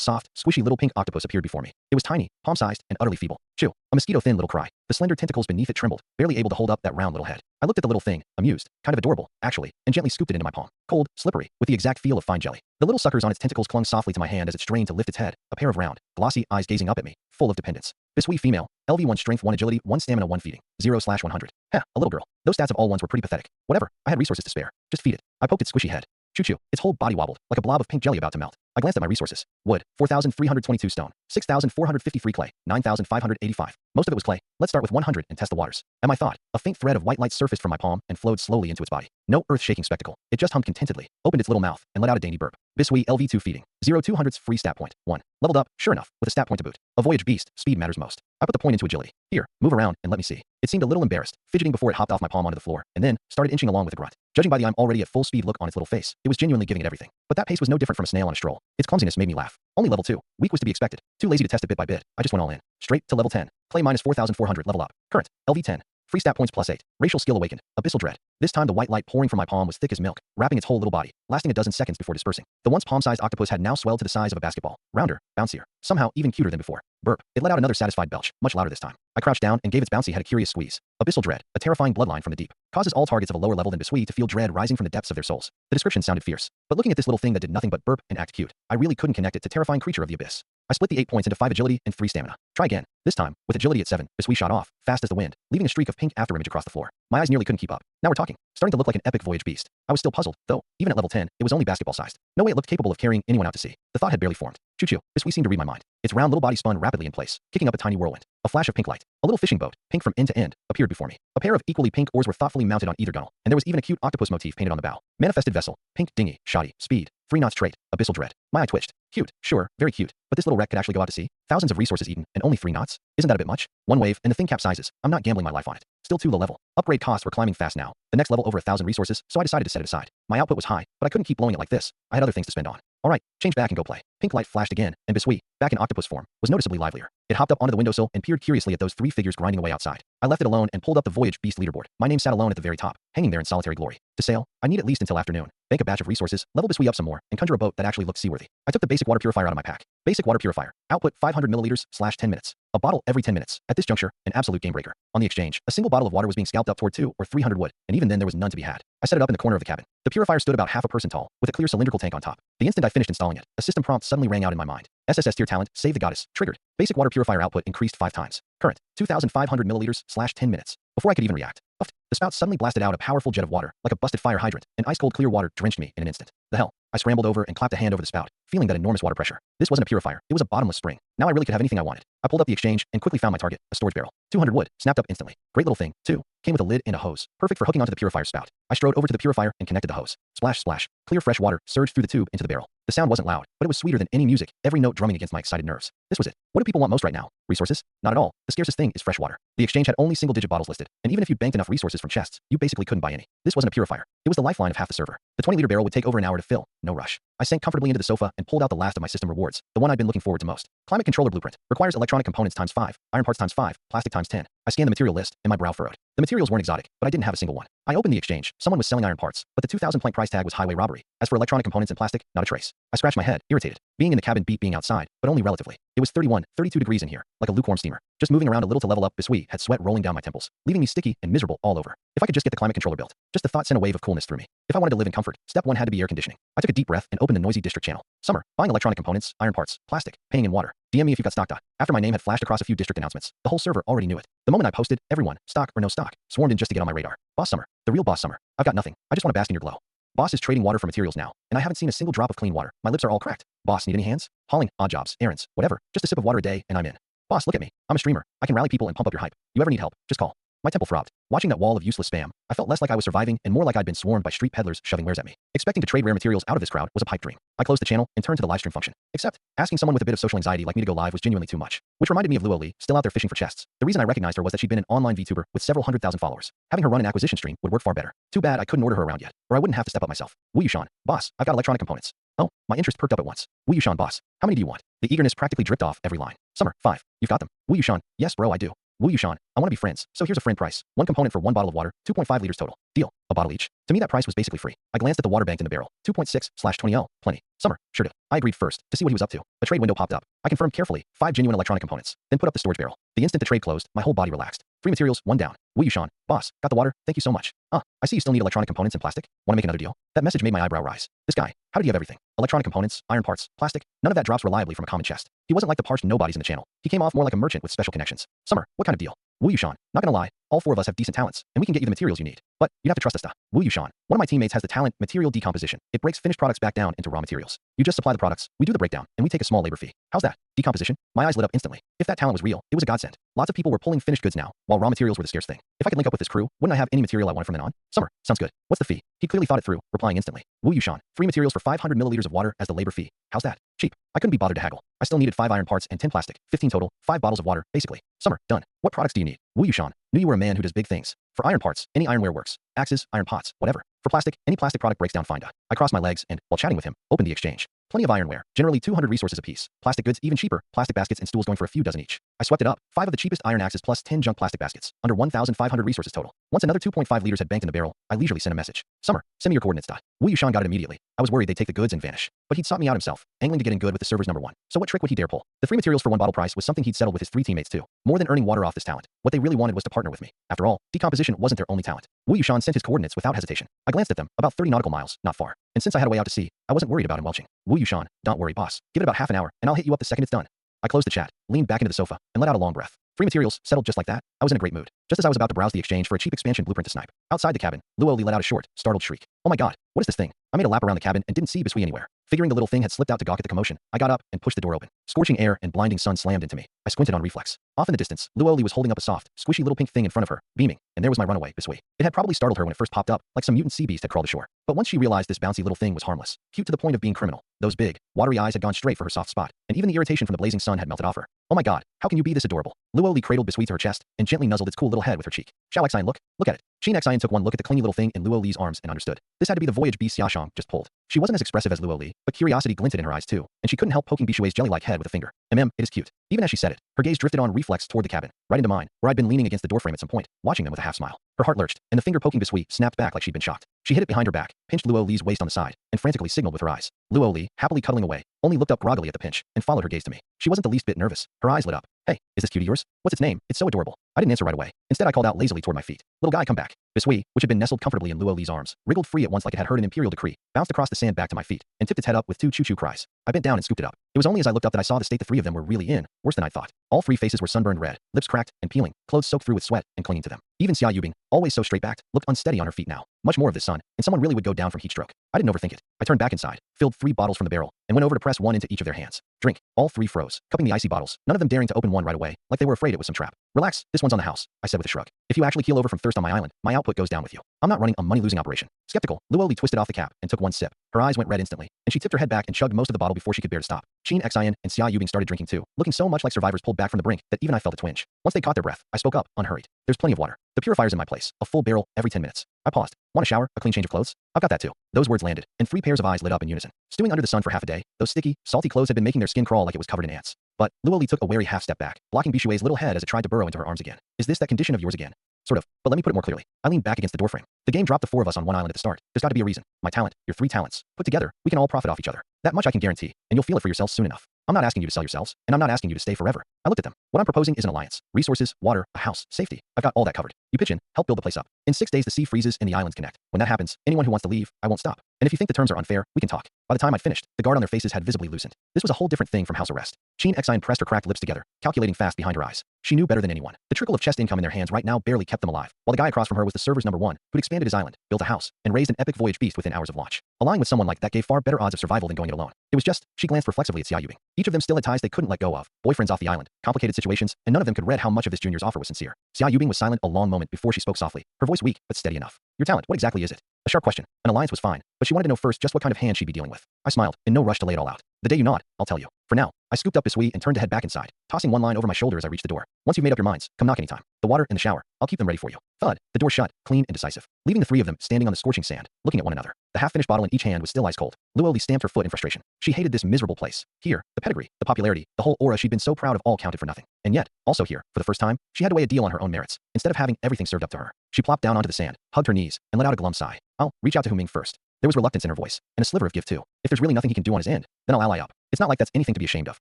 soft, squishy little pink octopus appeared before me. It was tiny, palm-sized, and utterly feeble. Chew. A mosquito-thin little cry. The slender tentacles beneath it trembled, barely able to hold up that round little head. I looked at the little thing, amused, kind of adorable, actually, and gently scooped it into my palm. Cold, slippery, with the exact feel of fine jelly. The little suckers on its tentacles clung softly to my hand as it strained to lift its head, a pair of round, glossy eyes gazing up at me, full of dependence. Bisui female, LV1 strength 1 agility 1 stamina 1 feeding, 0/100. Heh, a little girl. Those stats of all ones were pretty pathetic. Whatever, I had resources to spare. Just feed it. I poked its squishy head. Choo-choo, its whole body wobbled, like a blob of pink jelly about to melt. I glanced at my resources. Wood, 4,322 stone, 6,453 clay, 9,585. Most of it was clay. Let's start with 100 and test the waters. And my thought, a faint thread of white light surfaced from my palm and flowed slowly into its body. No earth-shaking spectacle. It just hummed contentedly, opened its little mouth, and let out a dainty burp. Bisui LV2 feeding, 0/200 free stat point, 1. Leveled up, sure enough, with a stat point to boot. A Voyage Beast, speed matters most. I put the point into agility. Here, move around and let me see. It seemed a little embarrassed, fidgeting before it hopped off my palm onto the floor, and then started inching along with a grunt. Judging by the I'm already at full speed look on its little face, it was genuinely giving it everything. But that pace was no different from a snail on a stroll. Its clumsiness made me laugh. Only level 2. Weak was to be expected. Too lazy to test it bit by bit. I just went all in. Straight to level 10. Clay minus 4,400 level up. Current. LV 10. Free stat points plus 8. Racial skill awakened. Abyssal dread. This time the white light pouring from my palm was thick as milk, wrapping its whole little body, lasting a dozen seconds before dispersing. The once palm-sized octopus had now swelled to the size of a basketball. Rounder, bouncier, somehow even cuter than before. Burp. It let out another satisfied belch, much louder this time. I crouched down and gave its bouncy head a curious squeeze. Abyssal dread, a terrifying bloodline from the deep, causes all targets of a lower level than Bisui to feel dread rising from the depths of their souls. The description sounded fierce, but looking at this little thing that did nothing but burp and act cute, I really couldn't connect it to terrifying creature of the abyss. I split the 8 points into 5 agility and 3 stamina. Try again. This time, with agility at 7, Bisui shot off, fast as the wind, leaving a streak of pink afterimage across the floor. My eyes nearly couldn't keep up. Now we're talking. Starting to look like an epic Voyage Beast. I was still puzzled, though, even at level 10, it was only basketball-sized. No way it looked capable of carrying anyone out to sea. The thought had barely formed. Choo-choo, Bisui seemed to read my mind. Its round little body spun rapidly in place, kicking up a tiny whirlwind. A flash of pink light, a little fishing boat, pink from end to end, appeared before me. A pair of equally pink oars were thoughtfully mounted on either gunnel, and there was even a cute octopus motif painted on the bow. Manifested vessel, pink dinghy, shoddy, speed, 3 knots trait, abyssal dread. My eye twitched. Cute, sure, very cute, but this little wreck could actually go out to sea? Thousands of resources eaten, and only 3 knots? Isn't that a bit much? One wave, and the thing capsizes. I'm not gambling my life on it. Still too low level. Upgrade costs were climbing fast now. The next level over 1,000 resources, so I decided to set it aside. My output was high, but I couldn't keep blowing it like this. I had other things to spend on. Alright, change back and go play. Pink light flashed again, and Biscuit, back in octopus form, was noticeably livelier. It hopped up onto the windowsill and peered curiously at those three figures grinding away outside. I left it alone and pulled up the Voyage Beast leaderboard. My name sat alone at the very top, hanging there in solitary glory. To sail, I need at least until afternoon. Bank a batch of resources, level Biscuit up some more, and conjure a boat that actually looked seaworthy. I took the basic water purifier out of my pack. Basic water purifier. Output 500 milliliters / 10 minutes. A bottle every 10 minutes. At this juncture, an absolute game breaker. On the exchange, a single bottle of water was being scalped up toward 2 or 300 wood, and even then there was none to be had. I set it up in the corner of the cabin. The purifier stood about half a person tall, with a clear cylindrical tank on top. The instant I finished installing it, a system prompt suddenly rang out in my mind. SSS tier talent, save the goddess, triggered. Basic water purifier output increased 5 times. Current, 2,500 milliliters / 10 minutes. Before I could even react, the spout suddenly blasted out a powerful jet of water, like a busted fire hydrant, and ice-cold clear water drenched me in an instant. The hell? I scrambled over and clapped a hand over the spout, feeling that enormous water pressure. This wasn't a purifier, it was a bottomless spring. Now I really could have anything I wanted. I pulled up the exchange and quickly found my target, a storage barrel. 200 wood, snapped up instantly. Great little thing, too. Came with a lid and a hose, perfect for hooking onto the purifier spout. I strode over to the purifier and connected the hose. Splash, splash. Clear fresh water surged through the tube into the barrel. The sound wasn't loud, but it was sweeter than any music, every note drumming against my excited nerves. This was it. What do people want most right now? Resources? Not at all. The scarcest thing is fresh water. The exchange had only single-digit bottles listed, and even if you banked enough resources from chests, you basically couldn't buy any. This wasn't a purifier. It was the lifeline of half the server. The 20-liter barrel would take over an hour to fill. No rush. I sank comfortably into the sofa and pulled out the last of my system rewards, the one I'd been looking forward to most. Climate controller blueprint. Requires electronic components ×5, iron parts ×5, plastic ×10. I scanned the material list, and my brow furrowed. The materials weren't exotic, but I didn't have a single one. I opened the exchange. Someone was selling iron parts, but the 2,000 plank price tag was highway robbery. As for electronic components and plastic, not a trace. I scratched my head, irritated. Being in the cabin beat being outside, but only relatively. It was 31, 32 degrees in here, like a lukewarm steamer. Just moving around a little to level up Biscuit had sweat rolling down my temples, leaving me sticky and miserable all over. If I could just get the climate controller built. Just the thought sent a wave of coolness through me. If I wanted to live in comfort, step 1 had to be air conditioning. I took a deep breath and opened the noisy district channel. Summer, buying electronic components, iron parts, plastic, paying in water. DM me if you've got stock. After my name had flashed across a few district announcements, the whole server already knew it. The moment I posted, everyone, stock or no stock, swarmed in just to get on my radar. Boss Summer, the real Boss Summer. I've got nothing. I just want to bask in your glow. Boss is trading water for materials now, and I haven't seen a single drop of clean water. My lips are all cracked. Boss, need any hands? Hauling, odd jobs, errands, whatever. Just a sip of water a day, and I'm in. Boss, look at me. I'm a streamer. I can rally people and pump up your hype. You ever need help? Just call. My temple throbbed. Watching that wall of useless spam, I felt less like I was surviving and more like I'd been swarmed by street peddlers shoving wares at me. Expecting to trade rare materials out of this crowd was a pipe dream. I closed the channel and turned to the live stream function. Except, asking someone with a bit of social anxiety like me to go live was genuinely too much. Which reminded me of Luo Li, still out there fishing for chests. The reason I recognized her was that she'd been an online VTuber with several 100,000 followers. Having her run an acquisition stream would work far better. Too bad I couldn't order her around yet, or I wouldn't have to step up myself. Woo Yushan, boss, I've got electronic components. Oh, my interest perked up at once. Woo Yushan, boss, how many do you want? The eagerness practically dripped off every line. Summer, 5. You've got them. Woo Yushan, yes bro, I do. Woo Yushan, I want to be friends, so here's a friend price. 1 component for 1 bottle of water, 2.5 liters total. Deal. A bottle each. To me that price was basically free. I glanced at the water banked in the barrel. 2.6/20L. Plenty. Summer. Sure did. I agreed first, to see what he was up to. A trade window popped up. I confirmed carefully, 5 genuine electronic components. Then put up the storage barrel. The instant the trade closed, my whole body relaxed. 3 materials, 1 down. Woo Yushan, boss, got the water, thank you so much. I see you still need electronic components and plastic. Want to make another deal? That message made my eyebrow rise. This guy, how did he have everything? Electronic components, iron parts, plastic, none of that drops reliably from a common chest. He wasn't like the parched nobodies in the channel. He came off more like a merchant with special connections. Summer, what kind of deal? Woo Yushan, not gonna lie, all 4 of us have decent talents, and we can get you the materials you need. But you'd have to trust us. Woo Yushan, one of my teammates has the talent material decomposition. It breaks finished products back down into raw materials. You just supply the products, we do the breakdown, and we take a small labor fee. How's that? Decomposition? My eyes lit up instantly. If that talent was real, it was a godsend. Lots of people were pulling finished goods now, while raw materials were the scarce thing. If I could link up with this crew, wouldn't I have any material I wanted from then on? Summer, sounds good. What's the fee? He clearly thought it through, replying instantly. Woo Yushan, 3 materials for 500 milliliters of water as the labor fee. How's that? Cheap. I couldn't be bothered to haggle. I still needed 5 iron parts and 10 plastic, 15 total, 5 bottles of water, basically. Summer, done. What products do you need? Woo Yushan, knew you were a man who does big things. For iron parts, any ironware works. Axes, iron pots, whatever. For plastic, any plastic product breaks down fine. I crossed my legs and, while chatting with him, opened the exchange. Plenty of ironware, generally 200 resources apiece. Plastic goods even cheaper, plastic baskets and stools going for a few dozen each. I swept it up, 5 of the cheapest iron axes plus 10 junk plastic baskets, under 1,500 resources total. Once another 2.5 liters had banked in the barrel, I leisurely sent a message. Summer, send me your coordinates. Woo Yushan got it immediately. I was worried they'd take the goods and vanish. But he'd sought me out himself, angling to get in good with the server's number 1. So what trick would he dare pull? The 3 materials for 1 bottle price was something he'd settled with his 3 teammates too. More than earning water off this talent. What they really wanted was to partner with me. After all, decomposition wasn't their only talent. Woo Yushan sent his coordinates without hesitation. I glanced at them, about 30 nautical miles, not far. And since I had a way out to sea, I wasn't worried about him welching. Woo Yushan, don't worry boss. Give it about half an hour, and I'll hit you up the second it's done. I closed the chat, leaned back into the sofa, and let out a long breath. 3 materials, settled just like that. I was in a great mood. Just as I was about to browse the exchange for a cheap expansion blueprint to snipe. Outside the cabin, Luo Li let out a short, startled shriek. Oh my god, what is this thing? I made a lap around the cabin and didn't see Biscuit anywhere. Figuring the little thing had slipped out to gawk at the commotion, I got up and pushed the door open. Scorching air and blinding sun slammed into me. I squinted on reflex. Off in the distance, Luoli was holding up a soft, squishy little pink thing in front of her, beaming, and there was my runaway, Bisui. It had probably startled her when it first popped up, like some mutant sea beast had crawled ashore. But once she realized this bouncy little thing was harmless, cute to the point of being criminal, those big, watery eyes had gone straight for her soft spot, and even the irritation from the blazing sun had melted off her. Oh my god, how can you be this adorable? Luoli cradled Bisui to her chest and gently nuzzled its cool little head with her cheek. Xiao Xian, look at it. Sheen Xian took one look at the clingy little thing in Luoli's arms and understood. This had to be the voyage Bi Xiaoshang just pulled. She wasn't as expressive as Luoli, but curiosity glinted in her eyes too, and she couldn't help poking Bishui's jelly-like head with a finger. It is cute. Even as she said it, her gaze drifted on reflex toward the cabin, right into mine, where I'd been leaning against the doorframe at some point, watching them with a half smile. Her heart lurched, and the finger poking Bisui snapped back like she'd been shocked. She hid it behind her back, pinched Luo Li's waist on the side, and frantically signaled with her eyes. Luo Li, happily cuddling away, only looked up groggily at the pinch, and followed her gaze to me. She wasn't the least bit nervous. Her eyes lit up. Hey, is this cutie yours? What's its name? It's so adorable. I didn't answer right away. Instead, I called out lazily toward my feet. Little guy, come back. Bisui, which had been nestled comfortably in Luo Li's arms, wriggled free at once like it had heard an imperial decree, bounced across the sand back to my feet, and tipped its head up with two choo-choo cries. I bent down and scooped it up. It was only as I looked up that I saw the state the three of them were really in, worse than I'd thought. All three faces were sunburned red, lips cracked and peeling, clothes soaked through with sweat and clinging to them. Even Xia Yubing, always so straight-backed, looked unsteady on her feet now. Much more of this sun, and someone really would go down from heat stroke. I didn't overthink it. I turned back inside, filled 3 bottles from the barrel, and went over to press one into each of their hands. Drink. All 3 froze, cupping the icy bottles, none of them daring to open one right away, like they were afraid it was some trap. Relax, this one's on the house, I said with a shrug. If you actually keel over from thirst on my island, my output goes down with you. I'm not running a money-losing operation. Skeptical, Luoli twisted off the cap and took one sip. Her eyes went red instantly, and she tipped her head back and chugged most of the bottle before she could bear to stop. Sheen Xian and Xia Yubing started drinking too, looking so much like survivors pulled back from the brink that even I felt a twinge. Once they caught their breath, I spoke up, unhurried. There's plenty of water. The purifier's in my place, a full barrel every 10 minutes. I paused. Want a shower? A clean change of clothes? I've got that too. Those words landed, and 3 pairs of eyes lit up in unison. Stewing under the sun for half a day, those sticky, salty clothes had been making their skin crawl like it was covered in ants. But Luoli took a wary half step back, blocking Bishui's little head as it tried to burrow into her arms again. Is this that condition of yours again? Sort of, but let me put it more clearly. I leaned back against the doorframe. The game dropped the 4 of us on one island at the start. There's got to be a reason. My talent, your 3 talents. Put together, we can all profit off each other. That much I can guarantee, and you'll feel it for yourselves soon enough. I'm not asking you to sell yourselves, and I'm not asking you to stay forever. I looked at them. What I'm proposing is an alliance. Resources, water, a house, safety. I've got all that covered. You pitch in, help build the place up. In 6 days the sea freezes and the islands connect. When that happens, anyone who wants to leave, I won't stop. And if you think the terms are unfair, we can talk. By the time I'd finished, the guard on their faces had visibly loosened. This was a whole different thing from house arrest. Sheen Xian pressed her cracked lips together, calculating fast behind her eyes. She knew better than anyone. The trickle of chest income in their hands right now barely kept them alive, while the guy across from her was the server's #1, who'd expanded his island, built a house, and raised an epic voyage beast within hours of launch. Allying with someone like that gave far better odds of survival than going it alone. It was just, she glanced reflexively at Xia Yubing. Each of them still had ties they couldn't let go of, boyfriends off the island, complicated situations, and none of them could read how much of this junior's offer was sincere. Xia Yubing was silent a long moment before she spoke softly, her voice weak but steady enough. Your talent, what exactly is it? A sharp question. An alliance was fine, but she wanted to know first just what kind of hand she'd be dealing with. I smiled, in no rush to lay it all out. The day you nod, I'll tell you. For now, I scooped up Bisui and turned to head back inside, tossing one line over my shoulder as I reached the door. Once you've made up your minds, come knock anytime. The water and the shower, I'll keep them ready for you. Thud. The door shut, clean and decisive, leaving the 3 of them standing on the scorching sand, looking at one another. The half-finished bottle in each hand was still ice cold. Luoli stamped her foot in frustration. She hated this miserable place. Here, the pedigree, the popularity, the whole aura she'd been so proud of all counted for nothing. And yet, also here, for the first time, she had to weigh a deal on her own merits, instead of having everything served up to her. She plopped down onto the sand, hugged her knees, and let out a glum sigh. I'll reach out to Huming first. There was reluctance in her voice, and a sliver of give too. If there's really nothing he can do on his end, then I'll ally up. It's not like that's anything to be ashamed of.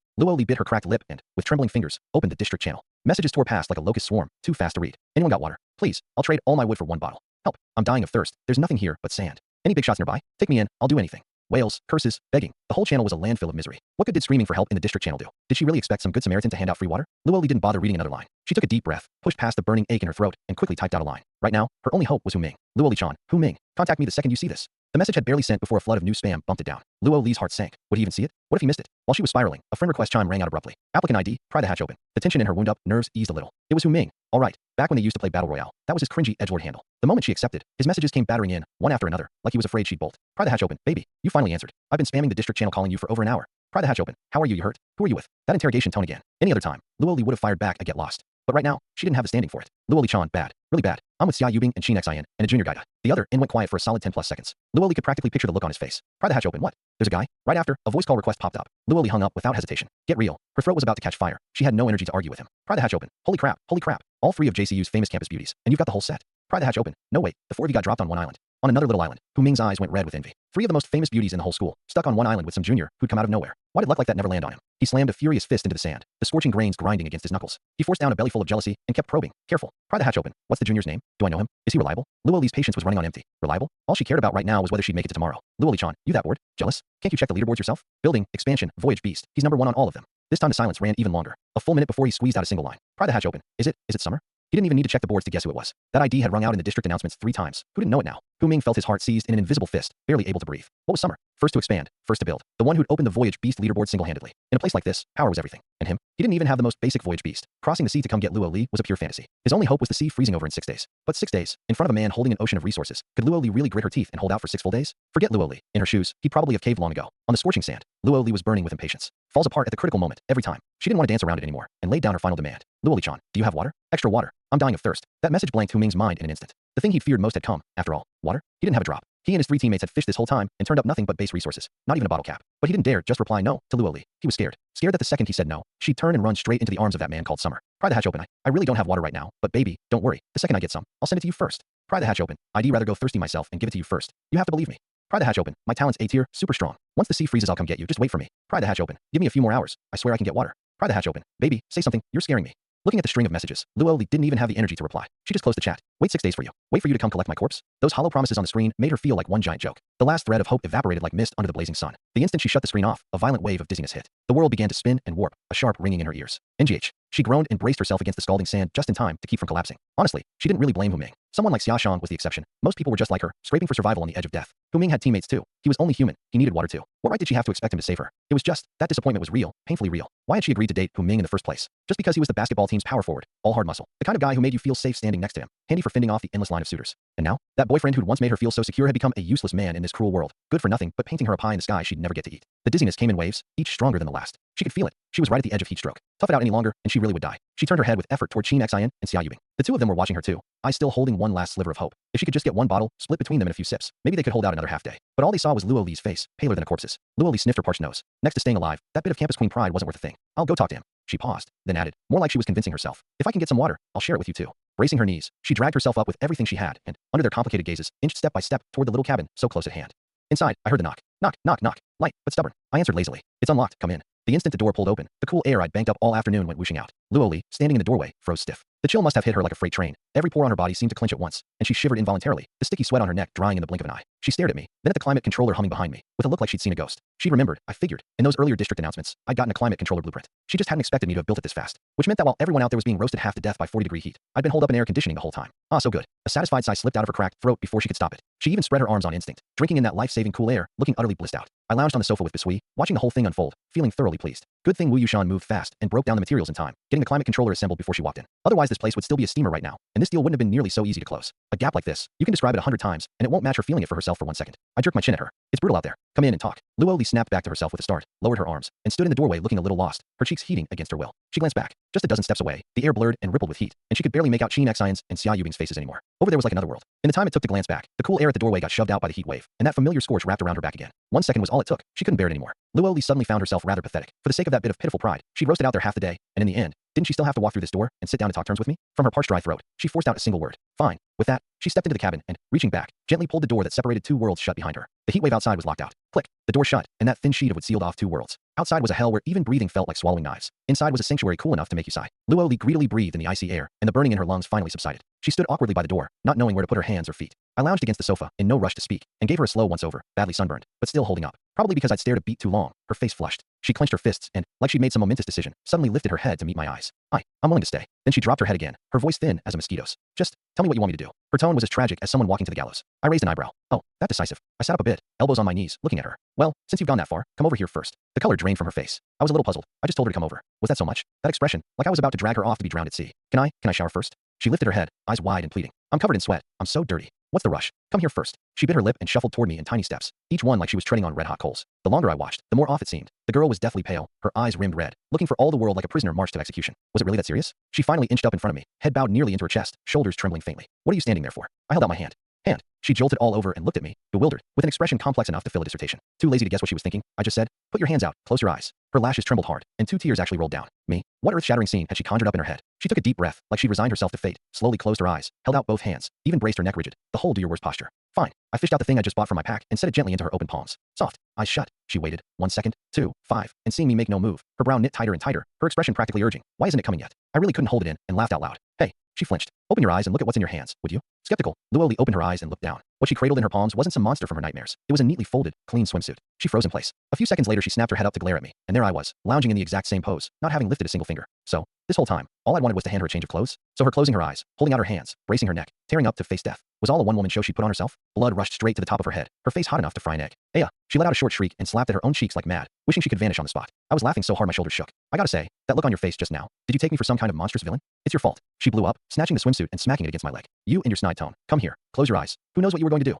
Luoli bit her cracked lip and, with trembling fingers, opened the district channel. Messages tore past like a locust swarm, too fast to read. Anyone got water? Please, I'll trade all my wood for 1 bottle. Help, I'm dying of thirst. There's nothing here but sand. Any big shots nearby? Take me in, I'll do anything. Wails, curses, begging. The whole channel was a landfill of misery. What good did screaming for help in the district channel do? Did she really expect some good Samaritan to hand out free water? Luoli didn't bother reading another line. She took a deep breath, pushed past the burning ache in her throat, and quickly typed out a line. Right now, her only hope was Huming. Luoli-chan, Huming, contact me the second you see this. The message had barely sent before a flood of new spam bumped it down. Luo Li's heart sank. Would he even see it? What if he missed it? While she was spiraling, a friend request chime rang out abruptly. Applicant ID, pry the hatch open. The tension in her wound up nerves eased a little. It was Huming. All right. Back when they used to play Battle Royale, that was his cringy edgelord handle. The moment she accepted, his messages came battering in, one after another, like he was afraid she'd bolt. Pry the hatch open, baby. You finally answered. I've been spamming the district channel calling you for over an hour. Pry the hatch open. How are you? You hurt? Who are you with? That interrogation tone again. Any other time, Luo Li would have fired back a get lost. But right now, she didn't have the standing for it. Luo Li-chan, bad. Really bad. I'm with Xia Yubing and Sheen Xian, and a junior guy. The other in went quiet for a solid 10+ seconds. Luo Li could practically picture the look on his face. Pry the hatch open. What? There's a guy? Right after, a voice call request popped up. Luo Li hung up without hesitation. Get real. Her throat was about to catch fire. She had no energy to argue with him. Pry the hatch open. Holy crap. Holy crap. All 3 of JCU's famous campus beauties, and you've got the whole set. Pry the hatch open. No wait, the 4 of you got dropped on one island. On another little island. Huming's eyes went red with envy. 3 of the most famous beauties in the whole school, stuck on one island with some junior who'd come out of nowhere. Why did luck like that never land on him? He slammed a furious fist into the sand, the scorching grains grinding against his knuckles. He forced down a bellyful of jealousy and kept probing. Careful. Pry the hatch open. What's the junior's name? Do I know him? Is he reliable? Luo Li's patience was running on empty. Reliable? All she cared about right now was whether she'd make it to tomorrow. Luo Li-chan, you that bored? Jealous? Can't you check the leaderboards yourself? Building, expansion, voyage beast. He's #1 on all of them. This time the silence ran even longer. A full minute before he squeezed out a single line. Pry the hatch open. Is it summer? He didn't even need to check the boards to guess who it was. That ID had rung out in the district announcements 3 times. Who didn't know it now? Huming felt his heart seized in an invisible fist, barely able to breathe. What was summer? First to expand, first to build. The one who'd opened the Voyage Beast leaderboard single-handedly. In a place like this, power was everything. And him? He didn't even have the most basic Voyage Beast. Crossing the sea to come get Luo Li was a pure fantasy. His only hope was the sea freezing over in 6 days. But 6 days, in front of a man holding an ocean of resources, could Luo Li really grit her teeth and hold out for 6 full days? Forget Luo Li. In her shoes, he'd probably have caved long ago. On the scorching sand, Luo Li was burning with impatience. Falls apart at the critical moment, every time. She didn't want to dance around it anymore, and laid down her final demand. Luo Li-chan, do you have water? Extra water. I'm dying of thirst. That message blanked Hu Ming's mind in an instant. The thing he'd feared most had come, after all. Water? He didn't have a drop. He and his 3 teammates had fished this whole time and turned up nothing but base resources, not even a bottle cap. But he didn't dare just reply no to Luo Li. He was scared. Scared that the second he said no, she'd turn and run straight into the arms of that man called Summer. Pry the hatch open. I really don't have water right now, but baby, don't worry. The second I get some, I'll send it to you first. Pry the hatch open. I'd rather go thirsty myself and give it to you first. You have to believe me. Pry the hatch open. My talent's A tier, super strong. Once the sea freezes, I'll come get you. Just wait for me. Pry the hatch open. Give me a few more hours. I swear I can get water. Pry the hatch open. Baby, say something. You're scaring me. Looking at the string of messages, Luo Li didn't even have the energy to reply. She just closed the chat. Wait 6 days for you. Wait for you to come collect my corpse. Those hollow promises on the screen made her feel like one giant joke. The last thread of hope evaporated like mist under the blazing sun. The instant she shut the screen off, a violent wave of dizziness hit. The world began to spin and warp, a sharp ringing in her ears. NGH. She groaned and braced herself against the scalding sand just in time to keep from collapsing. Honestly, she didn't really blame Hu Ming. Someone like Xiaoshan was the exception. Most people were just like her, scraping for survival on the edge of death. Hu Ming had teammates too. He was only human. He needed water too. What right did she have to expect him to save her? It was just, that disappointment was real, painfully real. Why had she agreed to date Hu Ming in the first place? Just because he was the basketball team's power forward, all hard muscle. The kind of guy who made you feel safe standing next to him, handy for fending off the endless line of suitors. And now, that boyfriend who'd once made her feel so secure had become a useless man in this cruel world, good for nothing but painting her a pie in the sky she'd never get to eat. The dizziness came in waves, each stronger than the last. She could feel it. She was right at the edge of heat stroke. Tough it out any longer, and she really would die. She turned her head with effort toward Qin Xian and Xia Yubing. The two of them were watching her too, eyes still holding one last sliver of hope. If she could just get one bottle, split between them in a few sips, maybe they could hold out another half day. But all they saw was Luo Li's face, paler than a corpse's. Luo Li sniffed her parched nose. Next to staying alive, that bit of campus queen pride wasn't worth a thing. I'll go talk to him. She paused, then added, more like she was convincing herself. If I can get some water, I'll share it with you too. Bracing her knees, she dragged herself up with everything she had, and, under their complicated gazes, inched step by step toward the little cabin, so close at hand. Inside, I heard the knock. Knock, knock, knock. Light, but stubborn. I answered lazily. It's unlocked, come in. The instant the door pulled open, the cool air I'd banked up all afternoon went whooshing out. Luo Li, standing in the doorway, froze stiff. The chill must have hit her like a freight train. Every pore on her body seemed to clench at once, and she shivered involuntarily, the sticky sweat on her neck drying in the blink of an eye. She stared at me, then at the climate controller humming behind me, with a look like she'd seen a ghost. She remembered, I figured, in those earlier district announcements, I'd gotten a climate controller blueprint. She just hadn't expected me to have built it this fast, which meant that while everyone out there was being roasted half to death by 40-degree heat, I'd been holed up in air conditioning the whole time. Ah, so good. A satisfied sigh slipped out of her cracked throat before she could stop it. She even spread her arms on instinct, drinking in that life-saving cool air, looking utterly blissed out. I lounged on the sofa with Bisui, watching the whole thing unfold, feeling thoroughly pleased. Good thing Wu Yushan moved fast and broke down the materials in time, getting the climate controller assembled before she walked in. Otherwise, this place would still be a steamer right now, and this deal wouldn't have been nearly so easy to close. A gap like this, you can describe it 100 times, and it won't match her feeling it for herself for 1 second. I jerked my chin at her. It's brutal out there. Come in and talk. Luo Li snapped back to herself with a start, lowered her arms, and stood in the doorway looking a little lost, her cheeks heating against her will. She glanced back. Just a dozen steps away, the air blurred and rippled with heat, and she could barely make out Qin Xian's and Xia Yubing's faces anymore. Over there was like another world. In the time it took to glance back, the cool air at the doorway got shoved out by the heat wave, and that familiar scorch wrapped around her back again. 1 second was all it took. She couldn't bear it anymore. Luo Li suddenly found herself rather pathetic. For the sake of that bit of pitiful pride, she'd roasted out there half the day, and in the end, didn't she still have to walk through this door and sit down and talk terms with me? From her parched dry throat, she forced out a single word. Fine. With that, she stepped into the cabin and, reaching back, gently pulled the door that separated 2 worlds shut behind her. The heat wave outside was locked out. Click. The door shut, and that thin sheet of wood sealed off 2 worlds. Outside was a hell where even breathing felt like swallowing knives. Inside was a sanctuary cool enough to make you sigh. Luo Li greedily breathed in the icy air, and the burning in her lungs finally subsided. She stood awkwardly by the door, not knowing where to put her hands or feet. I lounged against the sofa, in no rush to speak, and gave her a slow once-over, badly sunburned, but still holding up. Probably because I'd stared a beat too long, her face flushed. She clenched her fists and, like she'd made some momentous decision, suddenly lifted her head to meet my eyes. I'm willing to stay. Then she dropped her head again, her voice thin as a mosquito's. Just, tell me what you want me to do. Her tone was as tragic as someone walking to the gallows. I raised an eyebrow. Oh, that decisive. I sat up a bit, elbows on my knees, looking at her. Well, since you've gone that far, come over here first. The color drained from her face. I was a little puzzled. I just told her to come over. Was that so much? That expression, like I was about to drag her off to be drowned at sea. Can I shower first? She lifted her head, eyes wide and pleading. I'm covered in sweat. I'm so dirty. What's the rush? Come here first. She bit her lip and shuffled toward me in tiny steps, each one like she was treading on red-hot coals. The longer I watched, the more off it seemed. The girl was deathly pale, her eyes rimmed red, looking for all the world like a prisoner marched to execution. Was it really that serious? She finally inched up in front of me, head bowed nearly into her chest, shoulders trembling faintly. What are you standing there for? I held out my hand. Hand. She jolted all over and looked at me, bewildered, with an expression complex enough to fill a dissertation. Too lazy to guess what she was thinking, I just said, put your hands out, close your eyes. Her lashes trembled hard, and 2 tears actually rolled down. Me? What earth-shattering scene had she conjured up in her head? She took a deep breath, like she'd resigned herself to fate, slowly closed her eyes, held out both hands, even braced her neck rigid. The whole do your worst posture. Fine. I fished out the thing I just bought from my pack and set it gently into her open palms. Soft. Eyes shut. She waited. 1 second, 2, 5, and seeing me make no move, her brow knit tighter and tighter, her expression practically urging, why isn't it coming yet? I really couldn't hold it in, and laughed out loud. Hey. She flinched. Open your eyes and look at what's in your hands, would you? Skeptical, Luoli opened her eyes and looked down. What she cradled in her palms wasn't some monster from her nightmares. It was a neatly folded, clean swimsuit. She froze in place. A few seconds later she snapped her head up to glare at me, and there I was, lounging in the exact same pose, not having lifted a single finger. So, this whole time, all I wanted was to hand her a change of clothes. So her closing her eyes, holding out her hands, bracing her neck, tearing up to face death, was all a one-woman show she put on herself? Blood rushed straight to the top of her head, her face hot enough to fry an egg. Aya! She let out a short shriek and slapped at her own cheeks like mad, wishing she could vanish on the spot. I was laughing so hard my shoulders shook. I gotta say, that look on your face just now, did you take me for some kind of monstrous villain? It's your fault. She blew up, snatching the swimsuit and smacking it against my leg. You and your snide tone. Come here. Close your eyes. Who knows what you were going to do?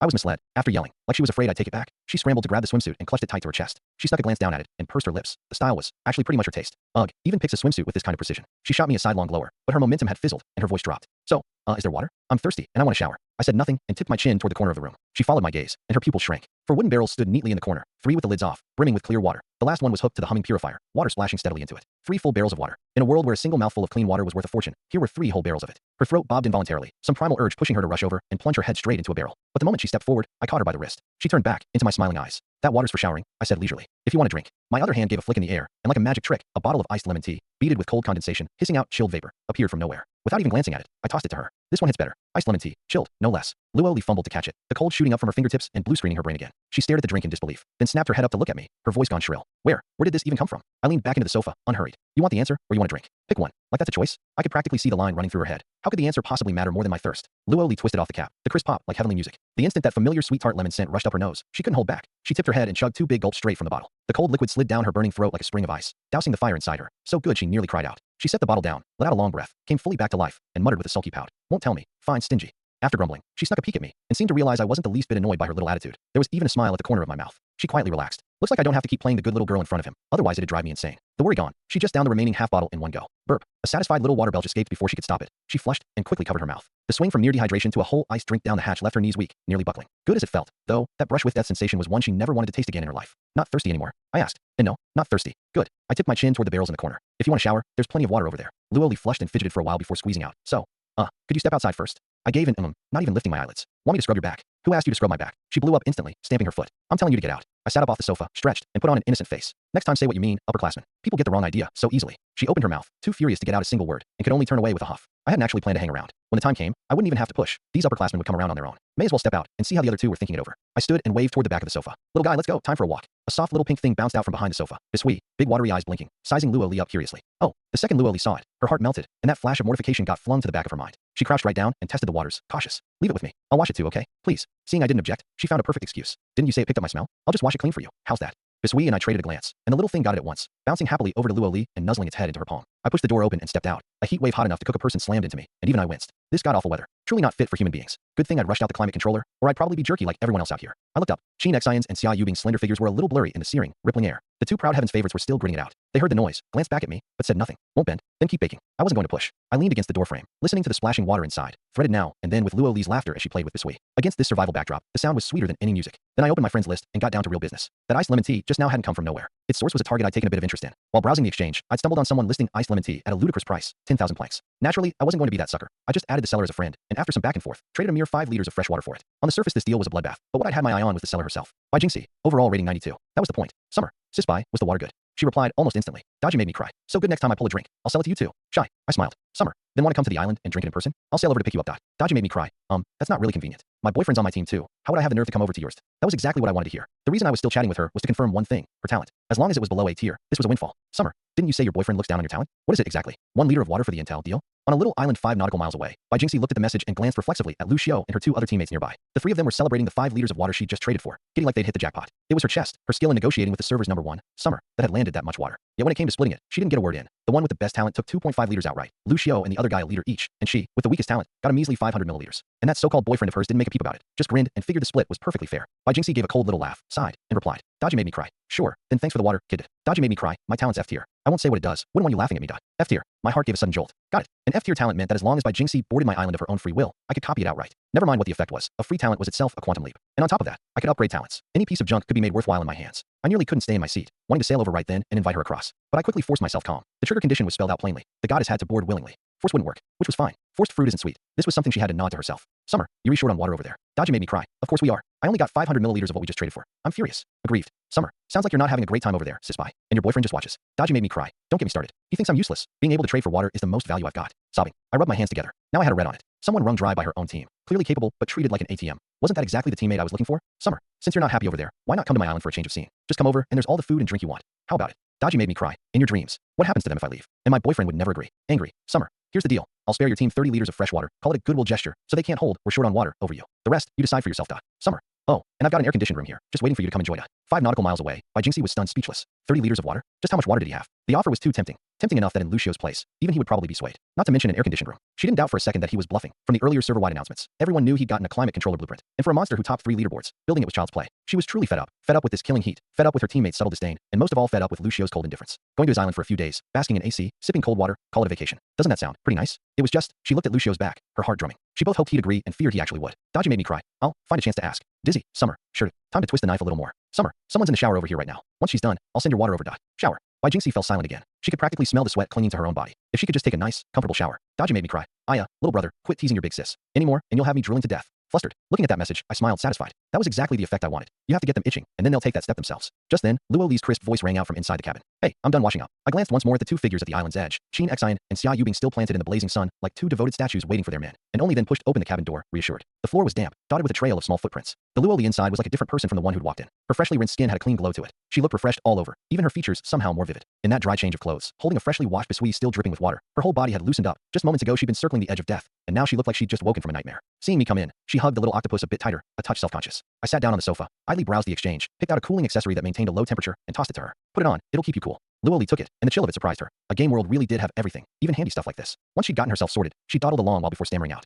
I was misled. After yelling, like she was afraid I'd take it back, she scrambled to grab the swimsuit and clutched it tight to her chest. She stuck a glance down at it and pursed her lips. The style was actually pretty much her taste. Ugh, even picks a swimsuit with this kind of precision. She shot me a sidelong glower, but her momentum had fizzled and her voice dropped. So, is there water? I'm thirsty and I want to shower. I said nothing and tipped my chin toward the corner of the room. She followed my gaze, and her pupils shrank. 4 wooden barrels stood neatly in the corner, 3 with the lids off, brimming with clear water. The last one was hooked to the humming purifier, water splashing steadily into it. 3 full barrels of water. In a world where a single mouthful of clean water was worth a fortune, here were 3 whole barrels of it. Her throat bobbed involuntarily, some primal urge pushing her to rush over and plunge her head straight into a barrel. But the moment she stepped forward, I caught her by the wrist. She turned back into my smiling eyes. That water's for showering, I said leisurely. If you want a drink. My other hand gave a flick in the air, and like a magic trick, a bottle of iced lemon tea, beaded with cold condensation, hissing out chilled vapor, appeared from nowhere. Without even glancing at it, I tossed it to her. This one hits better. Iced lemon tea, chilled, no less. Luoli fumbled to catch it, the cold shooting up from her fingertips and blue screening her brain again. She stared at the drink in disbelief, then snapped her head up to look at me, her voice gone shrill. Where did this even come from? I leaned back into the sofa, unhurried. You want the answer, or you want a drink? Pick one. Like that's a choice? I could practically see the line running through her head. How could the answer possibly matter more than my thirst? Luoli twisted off the cap, the crisp pop like heavenly music. The instant that familiar sweet tart lemon scent rushed up her nose, she couldn't hold back. She tipped her head and chugged 2 big gulps straight from the bottle. The cold liquid slid down her burning throat like a spring of ice, dousing the fire inside her. So good she nearly cried out. She set the bottle down, let out a long breath, came fully back to life, and muttered with a sulky pout. Won't tell me. Fine, stingy. After grumbling, she snuck a peek at me, and seemed to realize I wasn't the least bit annoyed by her little attitude. There was even a smile at the corner of my mouth. She quietly relaxed. Looks like I don't have to keep playing the good little girl in front of him, otherwise it'd drive me insane. The worry gone, she just downed the remaining half bottle in one go. Burp. A satisfied little water belch escaped before she could stop it. She flushed and quickly covered her mouth. The swing from near dehydration to a whole iced drink down the hatch left her knees weak, nearly buckling. Good as it felt, though, that brush with death sensation was one she never wanted to taste again in her life. Not thirsty anymore, I asked. And no, not thirsty. Good. I tipped my chin toward the barrels in the corner. If you want a shower, there's plenty of water over there. Luoli flushed and fidgeted for a while before squeezing out. So, could you step outside first? I gave an not even lifting my eyelids. Want me to scrub your back? Who asked you to scrub my back? She blew up instantly, stamping her foot. I'm telling you to get out. I sat up off the sofa, stretched, and put on an innocent face. Next time say what you mean, upperclassman. People get the wrong idea so easily. She opened her mouth, too furious to get out a single word, and could only turn away with a huff. I hadn't actually planned to hang around. When the time came, I wouldn't even have to push. These upperclassmen would come around on their own. May as well step out and see how the other two were thinking it over. I stood and waved toward the back of the sofa. Little guy, let's go. Time for a walk. A soft little pink thing bounced out from behind the sofa. Biscuit, big watery eyes blinking, sizing Luoli up curiously. Oh, the second Luoli saw it. Her heart melted, and that flash of mortification got flung to the back of her mind. She crouched right down and tested the waters, cautious. Leave it with me. I'll wash it too, okay? Please. Seeing I didn't object, she found a perfect excuse. Didn't you say it picked up my smell? I'll just wash it clean for you. How's that? Biscuit and I traded a glance, and the little thing got it at once, bouncing happily over to Luoli and nuzzling its head into her palm. I pushed the door open and stepped out. A heat wave hot enough to cook a person slammed into me, and even I winced. This god-awful weather. Truly not fit for human beings. Good thing I'd rushed out the climate controller, or I'd probably be jerky like everyone else out here. I looked up. Sheen Xians and Xia Yubing's slender figures were a little blurry in the searing, rippling air. The 2 proud heavens favorites were still gritting it out. They heard the noise, glanced back at me, but said nothing. Won't bend, then keep baking. I wasn't going to push. I leaned against the doorframe, listening to the splashing water inside, fretted now and then with Luoli's laughter as she played with Biscuit. Against this survival backdrop, the sound was sweeter than any music. Then I opened my friends list and got down to real business. That iced lemon tea just now hadn't come from nowhere. Its source was a target I'd taken a bit of interest in. While browsing the exchange, I'd stumbled on someone listing iced lemon tea at a ludicrous price, 10,000 planks. Naturally, I wasn't going to be that sucker. I just added the seller as a friend, and after some back and forth, traded a mere 5 liters of fresh water for it. On the surface, this deal was a bloodbath, but what I'd had my eye on was the seller herself. By Jinxie, overall rating 92. That was the point. Summer, sis by, was the water good? She replied almost instantly. Dodgy made me cry. So good next time I pull a drink, I'll sell it to you too. Shy. I smiled. Summer. Then want to come to the island and drink it in person? I'll sail over to pick you up. Dodgy made me cry. That's not really convenient. My boyfriend's on my team too. How would I have the nerve to come over to yours? That was exactly what I wanted to hear. The reason I was still chatting with her was to confirm one thing, her talent. As long as it was below A tier, this was a windfall. Summer, didn't you say your boyfriend looks down on your talent? What is it exactly? 1 liter of water for the intel deal? On a little island 5 nautical miles away, Bai Jingxi looked at the message and glanced reflexively at Lu Xiao and her 2 other teammates nearby. The 3 of them were celebrating the 5 liters of water she'd just traded for, getting like they'd hit the jackpot. It was her chest, her skill in negotiating with the server's number 1, Summer, that had landed that much water. Yet when it came to splitting it, she didn't get a word in. The one with the best talent took 2.5 liters outright. Lu Xiao and the other guy a liter each, and she, with the weakest talent, got a measly 500 milliliters. And that so-called boyfriend of hers didn't make a peep about it, just grinned and figured the split was perfectly fair. Bai Jingxi gave a cold little laugh, sighed, and replied, Dodgy made me cry. Sure, then thanks for the water, kid. Dodgy made me cry. My talent's F tier. I won't say what it does. Wouldn't want you laughing at me. F tier. My heart gave a sudden jolt. Got it. An F tier talent meant that as long as Bai Jingxi boarded my island of her own free will, I could copy it outright. Never mind what the effect was. A free talent was itself a quantum leap. And on top of that, I could upgrade talents. Any piece of junk could be made worthwhile in my hands. I nearly couldn't stay in my seat, wanting to sail over right then and invite her across. But I quickly forced myself calm. The trigger condition was spelled out plainly. The goddess had to board willingly. Force wouldn't work, which was fine. Forced fruit isn't sweet. This was something she had to nod to herself. Summer, you're short on water over there. Dodgy made me cry. Of course we are. I only got 500 milliliters of what we just traded for. I'm furious. Aggrieved. Summer. Sounds like you're not having a great time over there, sis. Bye. And your boyfriend just watches. Dodgy made me cry. Don't get me started. He thinks I'm useless. Being able to trade for water is the most value I've got. Sobbing. I rubbed my hands together. Now I had a red on it. Someone wrung dry by her own team. Clearly capable, but treated like an ATM. Wasn't that exactly the teammate I was looking for? Summer. Since you're not happy over there, why not come to my island for a change of scene? Just come over and there's all the food and drink you want. How about it? Dodgy made me cry. In your dreams. What happens to them if I leave? And my boyfriend would never agree. Angry. Summer. Here's the deal. I'll spare your team 30 liters of fresh water. Call it a goodwill gesture, so they can't hold, we're short on water, over you. The rest, you decide for yourself. Summer. Oh, and I've got an air-conditioned room here, just waiting for you to come enjoy. 5 nautical miles away, by Jinxie was stunned speechless. 30 liters of water? Just how much water did he have? The offer was too tempting. Tempting enough that in Lucio's place, even he would probably be swayed. Not to mention an air-conditioned room. She didn't doubt for a second that he was bluffing. From the earlier server-wide announcements, everyone knew he'd gotten a climate controller blueprint. And for a monster who topped 3 leaderboards, building it was child's play. She was truly fed up. Fed up with this killing heat. Fed up with her teammates' subtle disdain. And most of all, fed up with Lucio's cold indifference. Going to his island for a few days, basking in AC, sipping cold water, call it a vacation. Doesn't that sound pretty nice? It was just, she looked at Lucio's back, her heart drumming. She both hoped he'd agree and feared he actually would. Dodgy made me cry. I'll find a chance to ask. Dizzy. Summer. Sure. Time to twist the knife a little more. Summer. Someone's in the shower over here right now. Once she's done, I'll send your water over. Shower. Why Jinxie fell silent again. She could practically smell the sweat clinging to her own body. If she could just take a nice, comfortable shower. Dodgy made me cry. Aya, little brother, quit teasing your big sis. Anymore, and you'll have me drooling to death. Flustered. Looking at that message, I smiled satisfied. That was exactly the effect I wanted. You have to get them itching, and then they'll take that step themselves. Just then, Luo Li's crisp voice rang out from inside the cabin. Hey, I'm done washing up. I glanced once more at the two figures at the island's edge, Qin Xian and Xia Yubing still planted in the blazing sun, like two devoted statues waiting for their men, and only then pushed open the cabin door, reassured. The floor was damp, dotted with a trail of small footprints. The Luo Li inside was like a different person from the one who'd walked in. Her freshly rinsed skin had a clean glow to it. She looked refreshed all over, even her features somehow more vivid. In that dry change of clothes, holding a freshly washed biscuit still dripping with water, her whole body had loosened up. Just moments ago she'd been circling the edge of death, and now she looked like she'd just woken from a nightmare. Seeing me come in, she hugged the little octopus a bit tighter, a touch self-conscious. I sat down on the sofa, idly browsed the exchange, picked out a cooling accessory that maintained a low temperature, and tossed it to her. Put it on, it'll keep you cool. Luo Li took it, and the chill of it surprised her. A game world really did have everything, even handy stuff like this. Once she'd gotten herself sorted, she dawdled along while before stammering out.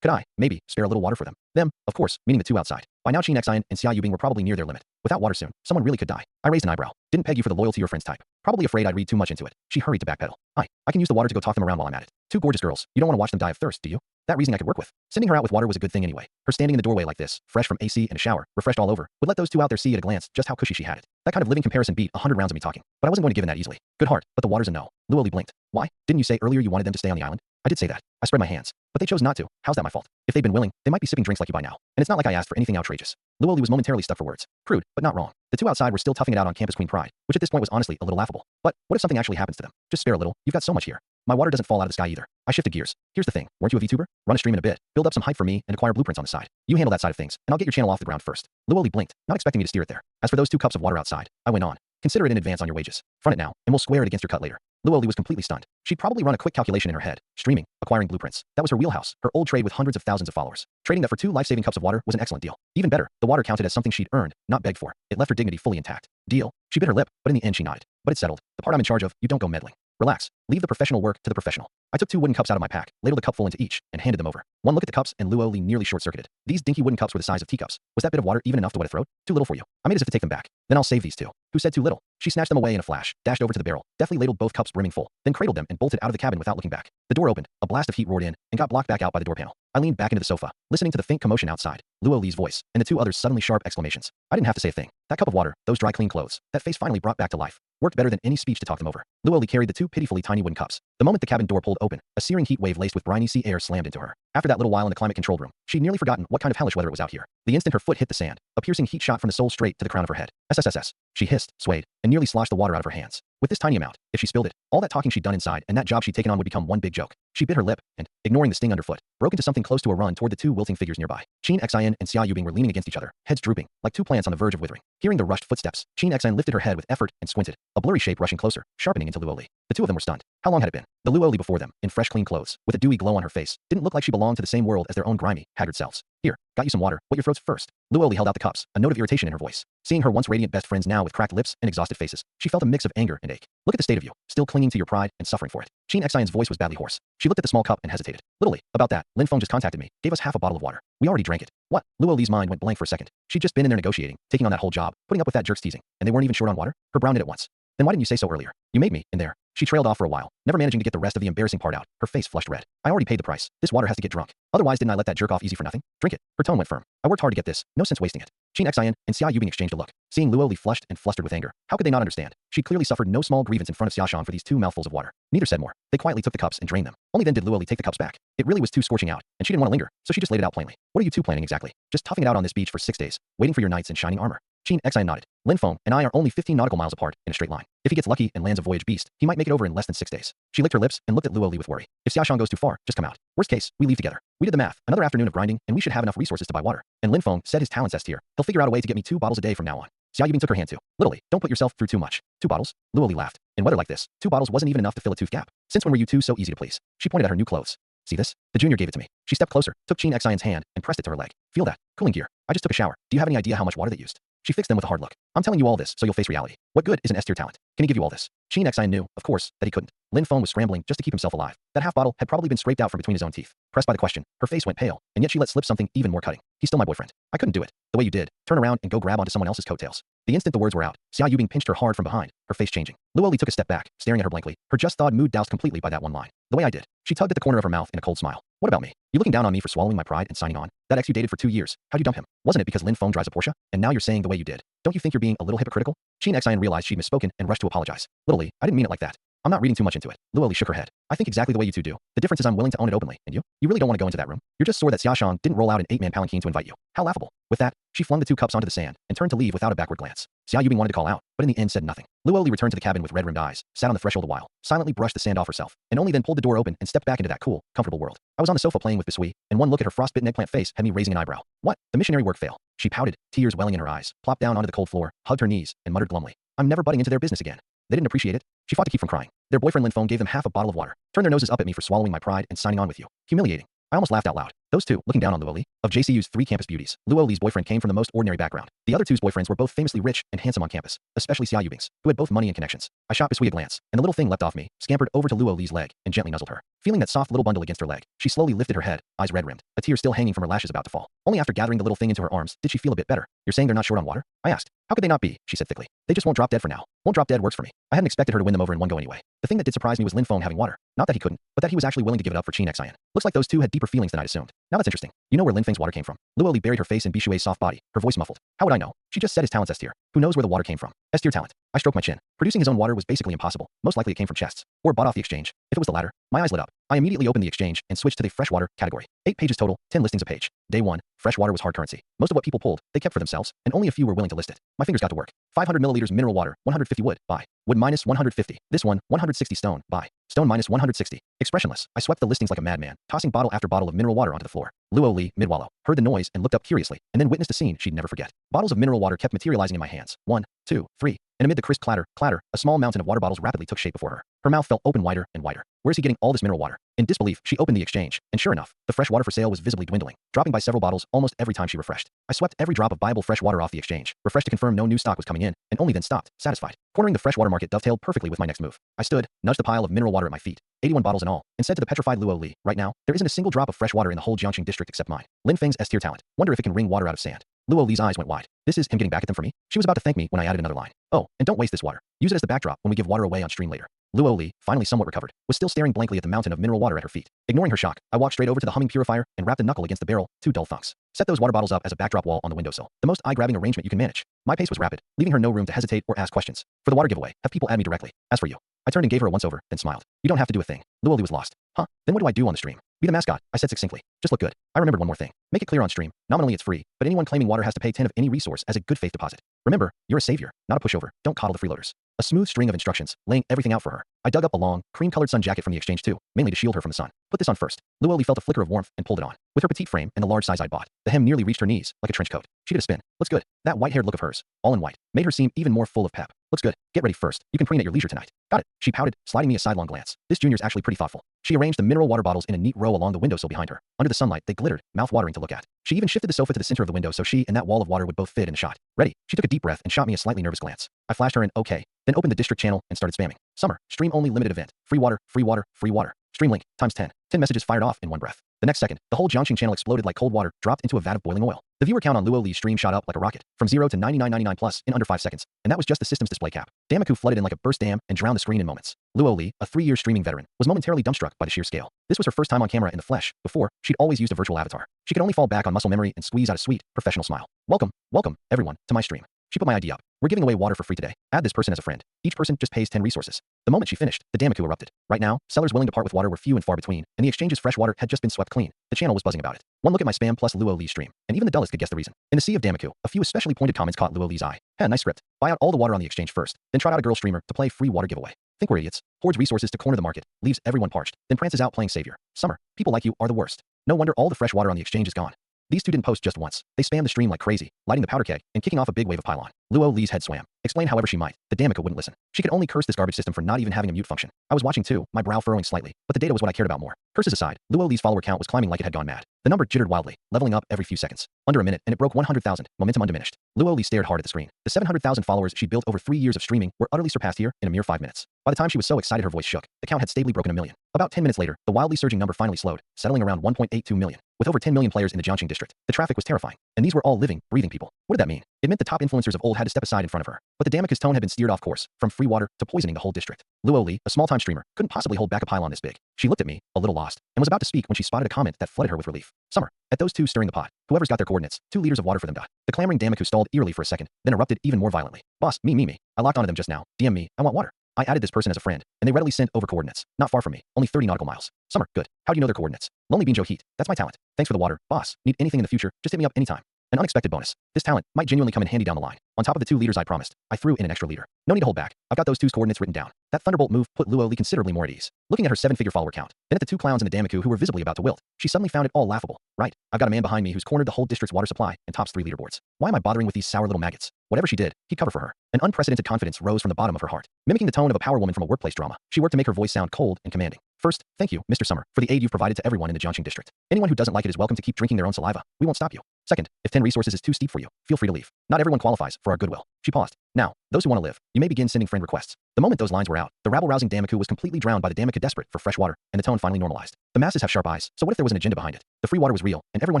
Could I, maybe, spare a little water for them? Them, of course, meaning the two outside. By now Qin Xian and Xia Yubing were probably near their limit. Without water soon, someone really could die. I raised an eyebrow. Didn't peg you for the loyalty your friends type. Probably afraid I'd read too much into it. She hurried to backpedal. I can use the water to go talk them around while I'm at it. Two gorgeous girls. You don't want to watch them die of thirst, do you? That reasoning I could work with. Sending her out with water was a good thing anyway. Her standing in the doorway like this, fresh from AC and a shower, refreshed all over, would let those two out there see at a glance just how cushy she had it. That kind of living comparison beat 100 rounds of me talking. But I wasn't going to give in that easily. Good heart, but the water's a no. Luo Li blinked. Why? Didn't you say earlier you wanted them to stay on the island? I did say that. I spread my hands. But they chose not to. How's that my fault? If they'd been willing, they might be sipping drinks like you by now. And it's not like I asked for anything outrageous. Luo Li was momentarily stuck for words. Crude, but not wrong. The two outside were still toughing it out on campus Queen Pride, which at this point was honestly a little laughable. But what if something actually happens to them? Just spare a little. You've got so much here. My water doesn't fall out of the sky either. I shifted gears. Here's the thing. Weren't you a VTuber? Run a stream in a bit. Build up some hype for me and acquire blueprints on the side. You handle that side of things, and I'll get your channel off the ground first. Luo Li blinked, not expecting me to steer it there. As for those 2 cups of water outside, I went on. Consider it in advance on your wages. Front it now, and we'll square it against your cut later. Luo Li was completely stunned. She'd probably run a quick calculation in her head. Streaming, acquiring blueprints. That was her wheelhouse, her old trade with hundreds of thousands of followers. Trading that for 2 life-saving cups of water was an excellent deal. Even better, the water counted as something she'd earned, not begged for. It left her dignity fully intact. Deal. She bit her lip, but in the end she nodded. But it's settled. The part I'm in charge of, you don't go meddling. Relax. Leave the professional work to the professional. I took 2 wooden cups out of my pack, ladled a cupful into each, and handed them over. One look at the cups, and Luo Li nearly short-circuited. These dinky wooden cups were the size of teacups. Was that bit of water even enough to wet a throat? Too little for you. I made as if to take them back. Then I'll save these 2. Who said too little? She snatched them away in a flash, dashed over to the barrel, deftly ladled both cups brimming full, then cradled them and bolted out of the cabin without looking back. The door opened, a blast of heat roared in, and got blocked back out by the door panel. I leaned back into the sofa, listening to the faint commotion outside, Luo Li's voice, and the 2 others' suddenly sharp exclamations. I didn't have to say a thing. That cup of water, those dry clean clothes, that face finally brought back to life. Worked better than any speech to talk them over. Luo Li carried the 2 pitifully tiny wooden cups. The moment the cabin door pulled open, a searing heat wave laced with briny sea air slammed into her. After that little while in the climate-controlled room, she'd nearly forgotten what kind of hellish weather it was out here. The instant her foot hit the sand, a piercing heat shot from the sole straight to the crown of her head. SSS. She hissed, swayed, and nearly sloshed the water out of her hands. With this tiny amount, if she spilled it, all that talking she'd done inside and that job she'd taken on would become one big joke. She bit her lip and, ignoring the sting underfoot, broke into something close to a run toward the 2 wilting figures nearby. Qin Xian and Xia Yubing were leaning against each other, heads drooping, like 2 plants on the verge of withering. Hearing the rushed footsteps, Qin Xian lifted her head with effort and squinted, a blurry shape rushing closer, sharpening into Luo Li. The 2 of them were stunned. How long had it been? The Luo Li before them, in fresh clean clothes, with a dewy glow on her face, didn't look like she belonged to the same world as their own grimy, haggard selves. Here, got you some water, wet your throats first. Luo Li held out the cups, a note of irritation in her voice. Seeing her once radiant best friends now with cracked lips and exhausted faces, she felt a mix of anger and ache. Look at the state of you, still clinging to your pride and suffering for it. Qin Xian's voice was badly hoarse. She looked at the small cup and hesitated. Literally, about that, Lin Feng just contacted me, gave us half a bottle of water. We already drank it. What? Luo Li's mind went blank for a second. She'd just been in there negotiating, taking on that whole job, putting up with that jerk's teasing, and they weren't even short on water? Her brow knit at once. Then why didn't you say so earlier? You made me, in there. She trailed off for a while, never managing to get the rest of the embarrassing part out. Her face flushed red. I already paid the price. This water has to get drunk. Otherwise, didn't I let that jerk off easy for nothing? Drink it. Her tone went firm. I worked hard to get this. No sense wasting it. Shin Xian and Xia Yubing exchanged a look. Seeing Luo Li flushed and flustered with anger, how could they not understand? She'd clearly suffered no small grievance in front of Xiaoshan for these 2 mouthfuls of water. Neither said more. They quietly took the cups and drained them. Only then did Luo Li take the cups back. It really was too scorching out, and she didn't want to linger, so she just laid it out plainly. What are you two planning exactly? Just toughing it out on this beach for 6 days, waiting for your knights in shining armor. Shin Xian nodded. Lin Feng and I are only 15 nautical miles apart in a straight line. If he gets lucky and lands a voyage beast, he might make it over in less than 6 days. She licked her lips and looked at Luo Li with worry. If Xiaoshan goes too far, just come out. Worst case, we leave together. We did the math. Another afternoon of grinding, and we should have enough resources to buy water. And Lin Feng said his talent's S tier. He'll figure out a way to get me 2 bottles a day from now on. Xia Yubing took her hand too. Literally, don't put yourself through too much. 2 bottles? Luo Li laughed. In weather like this, 2 bottles wasn't even enough to fill a tooth gap. Since when were you two so easy to please? She pointed at her new clothes. See this? The junior gave it to me. She stepped closer, took Shin Xian's hand, and pressed it to her leg. Feel that? Cooling gear. I just took a shower. Do you have any idea how much water they used? She fixed them with a hard look. I'm telling you all this so you'll face reality. What good is an S tier talent? Can he give you all this? Shin Xian knew, of course, that he couldn't. Lin Feng was scrambling just to keep himself alive. That half bottle had probably been scraped out from between his own teeth. Pressed by the question, her face went pale, and yet she let slip something even more cutting. He's still my boyfriend. I couldn't do it. The way you did. Turn around and go grab onto someone else's coattails. The instant the words were out, Xia Yubing pinched her hard from behind, her face changing. Luo Li took a step back, staring at her blankly, her just-thawed mood doused completely by that one line. The way I did. She tugged at the corner of her mouth in a cold smile. What about me? You looking down on me for swallowing my pride and signing on? That ex you dated for 2 years. How'd you dump him? Wasn't it because Lin Feng drives a Porsche? And now you're saying the way you did. Don't you think you're being a little hypocritical? Shin Xian realized she'd misspoken and rushed to apologize. Little Li, I didn't mean it like that. I'm not reading too much into it. Luo Li shook her head. I think exactly the way you two do. The difference is I'm willing to own it openly, and you? You really don't want to go into that room. You're just sore that Xiaoshan didn't roll out an 8-man palanquin to invite you. How laughable. With that, she flung the 2 cups onto the sand and turned to leave without a backward glance. Xia Yubing wanted to call out, but in the end said nothing. Luo Li returned to the cabin with red-rimmed eyes, sat on the threshold a while, silently brushed the sand off herself, and only then pulled the door open and stepped back into that cool, comfortable world. I was on the sofa playing with Bisui, and one look at her frostbitten eggplant face had me raising an eyebrow. What? The missionary work fail? She pouted, tears welling in her eyes, plopped down onto the cold floor, hugged her knees, and muttered glumly. I'm never butting into their business again. They didn't appreciate it. She fought to keep from crying. Their boyfriend Lin Feng gave them half a bottle of water, turned their noses up at me for swallowing my pride and signing on with you. Humiliating. I almost laughed out loud. Those two, looking down on Luo Li, of JCU's 3 campus beauties. Luo Li's boyfriend came from the most ordinary background. The other 2's boyfriends were both famously rich and handsome on campus, especially Xia Yubing's, who had both money and connections. I shot Bisui a glance, and the little thing leapt off me, scampered over to Luo Li's leg, and gently nuzzled her. Feeling that soft little bundle against her leg, she slowly lifted her head, eyes red-rimmed, a tear still hanging from her lashes about to fall. Only after gathering the little thing into her arms did she feel a bit better. You're saying they're not short on water? I asked. How could they not be? She said thickly. They just won't drop dead for now. Won't drop dead works for me. I hadn't expected her to win them over in one go anyway. The thing that did surprise me was Lin Feng having water. Not that he couldn't, but that he was actually willing to give it up for Shin Xian. Looks like those 2 had deeper feelings than I'd assumed. Now that's interesting. You know where Lin Feng's water came from? Luo Li buried her face in Bishui's soft body, her voice muffled. How would I know? She just said his talent's S tier. Who knows where the water came from? S tier talent. I stroked my chin. Producing his own water was basically impossible. Most likely it came from chests, or bought off the exchange. If it was the latter, my eyes lit up. I immediately opened the exchange and switched to the freshwater category. 8 pages total, 10 listings a page. Day 1, freshwater was hard currency. Most of what people pulled, they kept for themselves, and only a few were willing to list it. My fingers got to work. 500 milliliters mineral water, 150 wood, buy. Wood minus 150. This one, 160 stone, buy. Stone minus 160. Expressionless, I swept the listings like a madman, tossing bottle after bottle of mineral water onto the floor. Luo Li, mid-wallow, heard the noise and looked up curiously, and then witnessed a scene she'd never forget. Bottles of mineral water kept materializing in my hands. 1, 2, 3. And amid the crisp clatter, a small mountain of water bottles rapidly took shape before her. Her mouth fell open wider and wider. Where's he getting all this mineral water? In disbelief, she opened the exchange, and sure enough, the fresh water for sale was visibly dwindling, dropping by several bottles almost every time she refreshed. I swept every drop of Bible fresh water off the exchange, refreshed to confirm no new stock was coming in, and only then stopped, satisfied. Cornering the freshwater market dovetailed perfectly with my next move. I stood, nudged the pile of mineral water at my feet, 81 bottles in all, and said to the petrified Luo Li, right now, there isn't a single drop of fresh water in the whole Jiangxing district except mine. Lin Feng's S tier talent. Wonder if it can wring water out of sand. Luo Li's eyes went wide. This is him getting back at them for me? She was about to thank me when I added another line. Oh, and don't waste this water. Use it as the backdrop when we give water away on stream later. Luo Li, finally somewhat recovered, was still staring blankly at the mountain of mineral water at her feet. Ignoring her shock, I walked straight over to the humming purifier and rapped a knuckle against the barrel, 2 dull thunks. Set those water bottles up as a backdrop wall on the windowsill. The most eye-grabbing arrangement you can manage. My pace was rapid, leaving her no room to hesitate or ask questions. For the water giveaway, have people add me directly. As for you, I turned and gave her a once-over, then smiled. You don't have to do a thing. Luo Li was lost. Huh? Then what do I do on the stream? Be the mascot, I said succinctly. Just look good. I remembered one more thing. Make it clear on stream. Nominally it's free, but anyone claiming water has to pay 10 of any resource as a good faith deposit. Remember, you're a savior, not a pushover. Don't coddle the freeloaders. A smooth string of instructions, laying everything out for her. I dug up a long, cream-colored sun jacket from the exchange too, mainly to shield her from the sun. Put this on first. Luo Li felt a flicker of warmth and pulled it on. With her petite frame and the large size I'd bought, the hem nearly reached her knees, like a trench coat. She did a spin. Looks good. That white-haired look of hers, all in white, made her seem even more full of pep. Looks good. Get ready first. You can preen at your leisure tonight. Got it. She pouted, sliding me a sidelong glance. This junior's actually pretty thoughtful. She arranged the mineral water bottles in a neat row along the windowsill behind her. Under the sunlight, they glittered, mouth-watering to look at. She even shifted the sofa to the center of the window so she and that wall of water would both fit in the shot. Ready. She took a deep breath and shot me a slightly nervous glance. I flashed her an okay, then opened the district channel and started spamming. Summer, stream-only limited event. Free water, free water, free water. Stream link, times 10. 10 messages fired off in one breath. The next second, the whole Jiangxing channel exploded like cold water dropped into a vat of boiling oil. The viewer count on Luo Li's stream shot up like a rocket, from 0 to 99.99 plus in under 5 seconds, and that was just the system's display cap. Damaku flooded in like a burst dam and drowned the screen in moments. Luo Li, a 3-year streaming veteran, was momentarily dumbstruck by the sheer scale. This was her first time on camera in the flesh. Before, she'd always used a virtual avatar. She could only fall back on muscle memory and squeeze out a sweet, professional smile. Welcome, everyone, to my stream. She put my ID up. We're giving away water for free today. Add this person as a friend. Each person just pays 10 resources. The moment she finished, the Damaku erupted. Right now, sellers willing to part with water were few and far between, and the exchange's fresh water had just been swept clean. The channel was buzzing about it. One look at my spam plus Luo Li's stream, and even the dullest could guess the reason. In the sea of Damaku, a few especially pointed comments caught Luo Li's eye. Nice script. Buy out all the water on the exchange first, then trot out a girl streamer to play free water giveaway. Think we're idiots. Hoards resources to corner the market, leaves everyone parched, then prances out playing savior. Summer, people like you are the worst. No wonder all the fresh water on the exchange is gone. These two didn't post just once. They spammed the stream like crazy, lighting the powder keg and kicking off a big wave of pylon. Luo Li's head swam. Explain however she might. The Damaku wouldn't listen. She could only curse this garbage system for not even having a mute function. I was watching too, my brow furrowing slightly, but the data was what I cared about more. Curses aside, Luo Li's follower count was climbing like it had gone mad. The number jittered wildly, leveling up every few seconds. Under a minute, and it broke 100,000, momentum undiminished. Luo Li stared hard at the screen. The 700,000 followers she'd built over 3 years of streaming were utterly surpassed here in a mere 5 minutes. By the time she was so excited her voice shook, the count had stably broken a million. About 10 minutes later, the wildly surging number finally slowed, settling around 1.82 million. With over 10 million players in the Jiangxing district, the traffic was terrifying. And these were all living, breathing people. What did that mean? It meant the top influencers of old had to step aside in front of her. But the Damaku's tone had been steered off course, from free water to poisoning the whole district. Luo Li, a small-time streamer, couldn't possibly hold back a pylon this big. She looked at me, a little lost, and was about to speak when she spotted a comment that flooded her with relief. Summer. At those two stirring the pot, whoever's got their coordinates, 2 liters of water for them. The clamoring Damaku stalled eerily for a second, then erupted even more violently. Boss, me. I locked onto them just now. DM me, I want water. I added this person as a friend, and they readily sent over coordinates. Not far from me, only 30 nautical miles. Summer, good. How do you know their coordinates? Lonely Bean Joe Heat. That's my talent. Thanks for the water, boss. Need anything in the future, just hit me up anytime. An unexpected bonus. This talent might genuinely come in handy down the line. On top of the 2 liters I promised, I threw in an extra liter. No need to hold back. I've got those 2's coordinates written down. That thunderbolt move put Luo Li considerably more at ease. Looking at her 7-figure follower count, then at the 2 clowns in the Damaku who were visibly about to wilt, she suddenly found it all laughable. Right, I've got a man behind me who's cornered the whole district's water supply and tops 3 leaderboards. Why am I bothering with these sour little maggots? Whatever she did, he'd cover for her. An unprecedented confidence rose from the bottom of her heart. Mimicking the tone of a power woman from a workplace drama, she worked to make her voice sound cold and commanding. First, thank you, Mr. Summer, for the aid you've provided to everyone in the Jiangxing district. Anyone who doesn't like it is welcome to keep drinking their own saliva. We won't stop you. Second, if 10 resources is too steep for you, feel free to leave. Not everyone qualifies for our goodwill. She paused. Now, those who want to live, you may begin sending friend requests. The moment those lines were out, the rabble-rousing Damaku was completely drowned by the Damaku desperate for fresh water, and the tone finally normalized. The masses have sharp eyes, so what if there was an agenda behind it? The free water was real, and everyone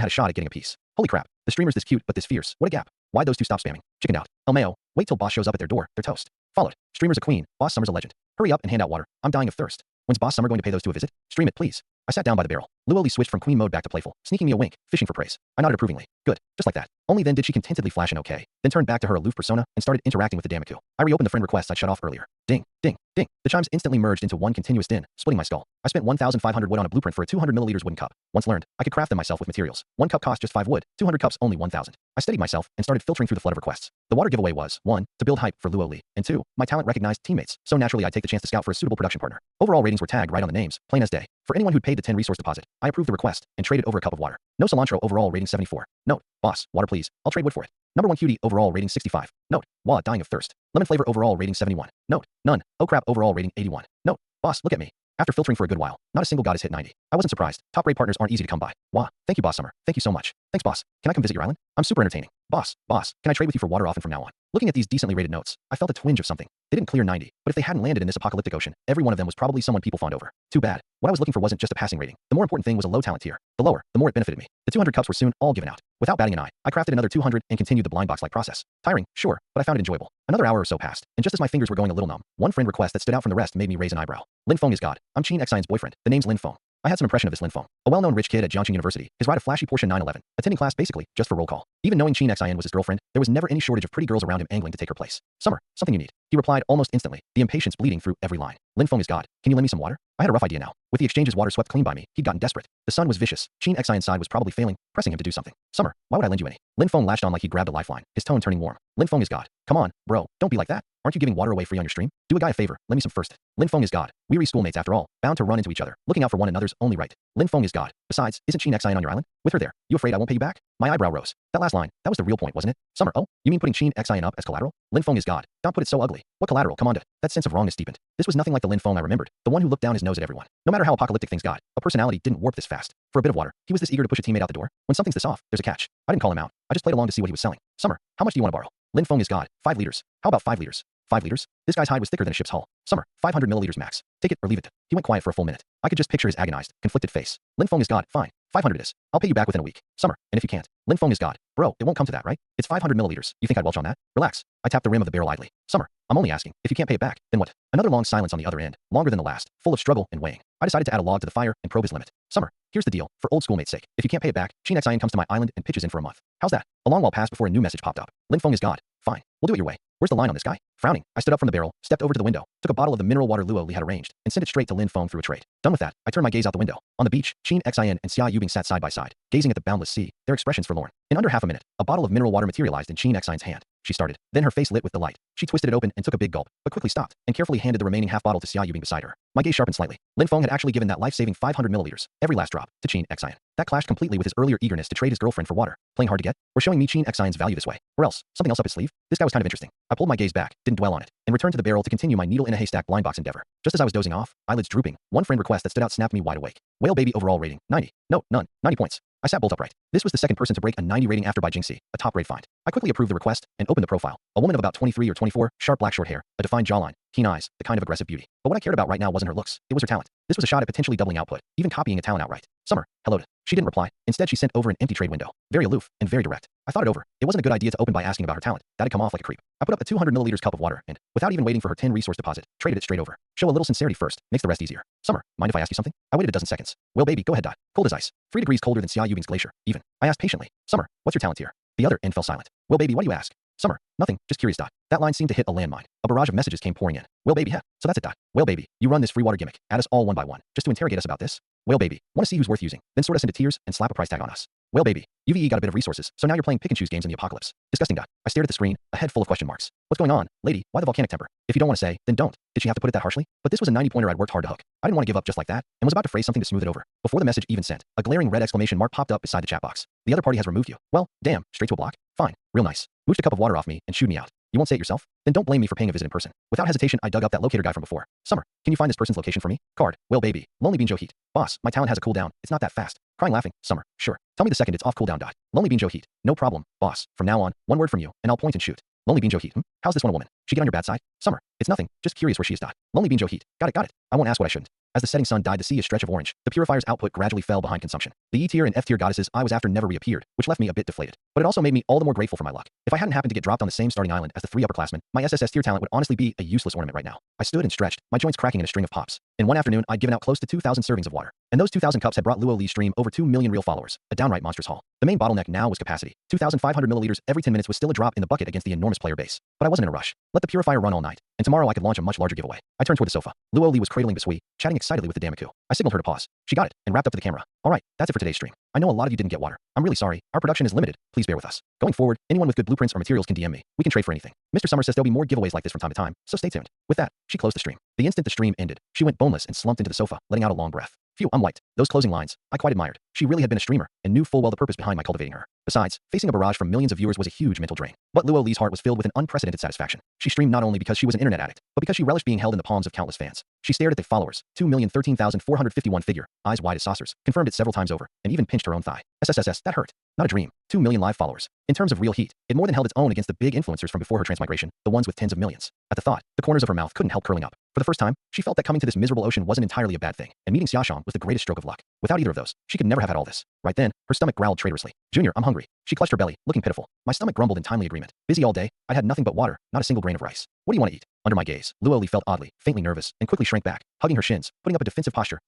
had a shot at getting a piece. Holy crap, the streamer's this cute but this fierce. What a gap. Why'd those 2 stop spamming? Chickened out. El Mayo, wait till boss shows up at their door, they're toast. Followed. Streamer's a queen, boss Summer's a legend. Hurry up and hand out water. I'm dying of thirst. When's boss Summer going to pay those 2 a visit? Stream it, please. I sat down by the barrel. Luo Li switched from queen mode back to playful, sneaking me a wink, fishing for praise. I nodded approvingly. Good, just like that. Only then did she contentedly flash an okay, then turned back to her aloof persona and started interacting with the Damaku. I reopened the friend requests I'd shut off earlier. Ding, ding, ding. The chimes instantly merged into one continuous din, splitting my skull. I spent 1,500 wood on a blueprint for a 200 milliliters wooden cup. Once learned, I could craft them myself with materials. 1 cup cost just 5 wood, 200 cups only 1,000. I steadied myself and started filtering through the flood of requests. The water giveaway was 1. To build hype for Luo Li, and 2. My talent recognized teammates, so naturally I'd take the chance to scout for a suitable production partner. Overall ratings were tagged right on the names, plain as day. For anyone who'd paid the 10 resource deposit, I approved the request and traded over a cup of water. No cilantro, overall rating 74. Note, boss, water please. I'll trade wood for it. Number 1 cutie, overall rating 65. Note, wallet dying of thirst. Lemon flavor, overall rating 71. Note, none. Oh crap, overall rating 81. Note, boss, look at me. After filtering for a good while, not a single goddess hit 90. I wasn't surprised. Top rate partners aren't easy to come by. Wah. Thank you, boss Summer. Thank you so much. Thanks, boss. Can I come visit your island? I'm super entertaining. Boss, can I trade with you for water often from now on? Looking at these decently rated notes, I felt a twinge of something. They didn't clear 90, but if they hadn't landed in this apocalyptic ocean, every one of them was probably someone people fawned over. Too bad. What I was looking for wasn't just a passing rating. The more important thing was a low talent tier. The lower, the more it benefited me. The 200 cups were soon all given out. Without batting an eye, I crafted another 200 and continued the blind box-like process. Tiring, sure, but I found it enjoyable. Another hour or so passed, and just as my fingers were going a little numb, one friend request that stood out from the rest made me raise an eyebrow. Lin Feng is God. I'm Qin Xian's boyfriend. The name's Lin Feng. I had some impression of this Lin Feng, a well-known rich kid at Jiangxing University, his ride a flashy Porsche 911, attending class basically just for roll call. Even knowing Qin Xian was his girlfriend, there was never any shortage of pretty girls around him angling to take her place. Summer, something you need. He replied almost instantly, the impatience bleeding through every line. Lin Feng is God. Can you lend me some water? I had a rough idea now. With the exchange's water swept clean by me, he'd gotten desperate. The sun was vicious. Qin Xian's side was probably failing, pressing him to do something. Summer, why would I lend you any? Lin Feng lashed on like he'd grabbed a lifeline, his tone turning warm. Lin Feng is God. Come on, bro, don't be like that. Aren't you giving water away free on your stream? Do a guy a favor, lend me some first. Lin Feng is God. Weary schoolmates after all, bound to run into each other, looking out for one another's only right. Lin Feng is God. Besides, isn't Qin Xian on your island? With her there, you afraid I won't pay you back? My eyebrow rose. That last line, that was the real point, wasn't it? Summer, oh, you mean putting Qin Xian up as collateral? Lin Feng is God. Don't put it so ugly. What collateral? Come on, that sense of wrongness deepened. This was nothing like the Lin Feng I remembered, the one who looked down his nose at everyone. No matter how apocalyptic things got, a personality didn't warp this fast. For a bit of water, he was this eager to push a teammate out the door. When something's this off, there's a catch. I didn't call him out. I just played along to see what he was selling. Summer, how much do you want to borrow? Lin Feng is God. 5 liters. How about 5 liters? 5 liters? This guy's hide was thicker than a ship's hull. Summer, 500 milliliters max. Take it or leave it. He went quiet for a full minute. I could just picture his agonized, conflicted face. Lin Feng is God. Fine. 500 it is. I'll pay you back within a week. Summer, and if you can't, Lin Feng is God. Bro, it won't come to that, right? It's 500 milliliters. You think I'd welch on that? Relax. I tapped the rim of the barrel idly. Summer, I'm only asking. If you can't pay it back, then what? Another long silence on the other end, longer than the last, full of struggle and weighing. I decided to add a log to the fire and probe his limit. Summer, here's the deal. For old schoolmate's sake, if you can't pay it back, Chin Xian comes to my island and pitches in for a month. How's that? A long while passed before a new message popped up. Lin Feng is God. Fine. We'll do it your way. Where's the line on this guy? Frowning, I stood up from the barrel, stepped over to the window, took a bottle of the mineral water Luo Li had arranged, and sent it straight to Lin Feng through a trade. Done with that, I turned my gaze out the window. On the beach, Chin Xian and Xia Yubing sat side by side, gazing at the boundless sea, their expressions forlorn. In under half a minute, a bottle of mineral water materialized in Chin Xian's hand. She started. Then her face lit with delight. She twisted it open and took a big gulp, but quickly stopped, and carefully handed the remaining half bottle to Xia Yubing beside her. My gaze sharpened slightly. Lin Feng had actually given that life-saving 500 milliliters, every last drop, to Chin Xian. That clashed completely with his earlier eagerness to trade his girlfriend for water. Playing hard to get? Or showing me Chin Xian's value this way? Or else, something else up his sleeve? This guy was kind of interesting. I pulled my gaze back, didn't dwell on it, and returned to the barrel to continue my needle in a haystack blind box endeavor. Just as I was dozing off, eyelids drooping, one friend request that stood out snapped me wide awake. Whale baby overall rating, 90. No, none. 90 points. I sat bolt upright. This was the second person to break a 90 rating after by Jingxi, a top grade find. I quickly approved the request and opened the profile. A woman of about 23 or 24, sharp black short hair, a defined jawline, keen eyes, the kind of aggressive beauty. But what I cared about right now wasn't her looks, it was her talent. This was a shot at potentially doubling output, even copying a talent outright. Summer, hello. She didn't reply. Instead, she sent over an empty trade window. Very aloof and very direct. I thought it over. It wasn't a good idea to open by asking about her talent. That'd come off like a creep. I put up a 200 milliliters cup of water and, without even waiting for her 10 resource deposit, traded it straight over. Show a little sincerity first, makes the rest easier. Summer, mind if I ask you something? I waited a dozen seconds. Well, baby, go ahead. Cold as ice. 3 degrees colder than Xia Yubing's glacier, even. I asked patiently. Summer, what's your talent here? The other end fell silent. Well, baby, what do you ask? Summer, nothing, just curious. That line seemed to hit a landmine. A barrage of messages came pouring in. Well, baby, yeah, so that's it. Well, baby, you run this free water gimmick. Add us all one by one, just to interrogate us about this. Well, baby, want to see who's worth using, then sort us into tiers and slap a price tag on us. Well, baby, UVE got a bit of resources, so now you're playing pick and choose games in the apocalypse. Disgusting. I stared at the screen, a head full of question marks. What's going on, lady? Why the volcanic temper? If you don't want to say, then don't. Did she have to put it that harshly? But this was a 90-pointer I'd worked hard to hook. I didn't want to give up just like that, and was about to phrase something to smooth it over. Before the message even sent, a glaring red exclamation mark popped up beside the chat box. The other party has removed you. Well, damn, straight to a block? Fine, real nice. Mooched a cup of water off me and shooed me out. You won't say it yourself? Then don't blame me for paying a visit in person. Without hesitation, I dug up that locator guy from before. Summer, can you find this person's location for me? Card. Well, baby. Lonely Bean Joe Heat. Boss, my talent has a cooldown. It's not that fast. Crying laughing. Summer. Sure. Tell me the second it's off cooldown. Lonely Bean Joe Heat. No problem. Boss. From now on, one word from you, and I'll point and shoot. Lonely Bean Joe Heat. How's this one a woman? She get on your bad side? Summer. It's nothing. Just curious where she is. Lonely Bean Joe Heat. Got it. I won't ask what I shouldn't. As the setting sun dyed the sea a stretch of orange, the purifier's output gradually fell behind consumption. The E-tier and F-tier goddesses I was after never reappeared, which left me a bit deflated. But it also made me all the more grateful for my luck. If I hadn't happened to get dropped on the same starting island as the 3 upperclassmen, my SSS-tier talent would honestly be a useless ornament right now. I stood and stretched, my joints cracking in a string of pops. In one afternoon, I'd given out close to 2,000 servings of water. And those 2,000 cups had brought Luo Li's stream over 2 million real followers, a downright monstrous haul. The main bottleneck now was capacity. 2,500 milliliters every 10 minutes was still a drop in the bucket against the enormous player base. But I wasn't in a rush. Let the purifier run all night, and tomorrow I could launch a much larger giveaway. I turned toward the sofa. Luo Li was cradling Bisui, chatting excitedly with the Damaku. I signaled her to pause. She got it, and wrapped up to the camera. All right, that's it for today's stream. I know a lot of you didn't get water. I'm really sorry. Our production is limited. Please bear with us. Going forward, anyone with good blueprints or materials can DM me. We can trade for anything. Mr. Summer says there'll be more giveaways like this from time to time, so stay tuned. With that, she closed the stream. The instant the stream ended, she went boneless and slumped into the sofa, letting out a long breath. Phew, I'm wiped. Those closing lines, I quite admired. She really had been a streamer, and knew full well the purpose behind my cultivating her. Besides, facing a barrage from millions of viewers was a huge mental drain. But Luo Li's heart was filled with an unprecedented satisfaction. She streamed not only because she was an internet addict, but because she relished being held in the palms of countless fans. She stared at the followers, 2,013,451 figure, eyes wide as saucers, confirmed it several times over, and even pinched her own thigh. SSSS, that hurt. Not a dream. 2 million live followers. In terms of real heat, it more than held its own against the big influencers from before her transmigration, the ones with tens of millions. At the thought, the corners of her mouth couldn't help curling up. For the first time, she felt that coming to this miserable ocean wasn't entirely a bad thing, and meeting Xiaoshan was the greatest stroke of luck. Without either of those, she could never have had all this. Right then, her stomach growled traitorously. Junior, I'm hungry. She clutched her belly, looking pitiful. My stomach grumbled in timely agreement. Busy all day, I'd had nothing but water, not a single grain of rice. What do you want to eat? Under my gaze, Luo Li felt oddly, faintly nervous, and quickly shrank back, hugging her shins, putting up a defensive posture.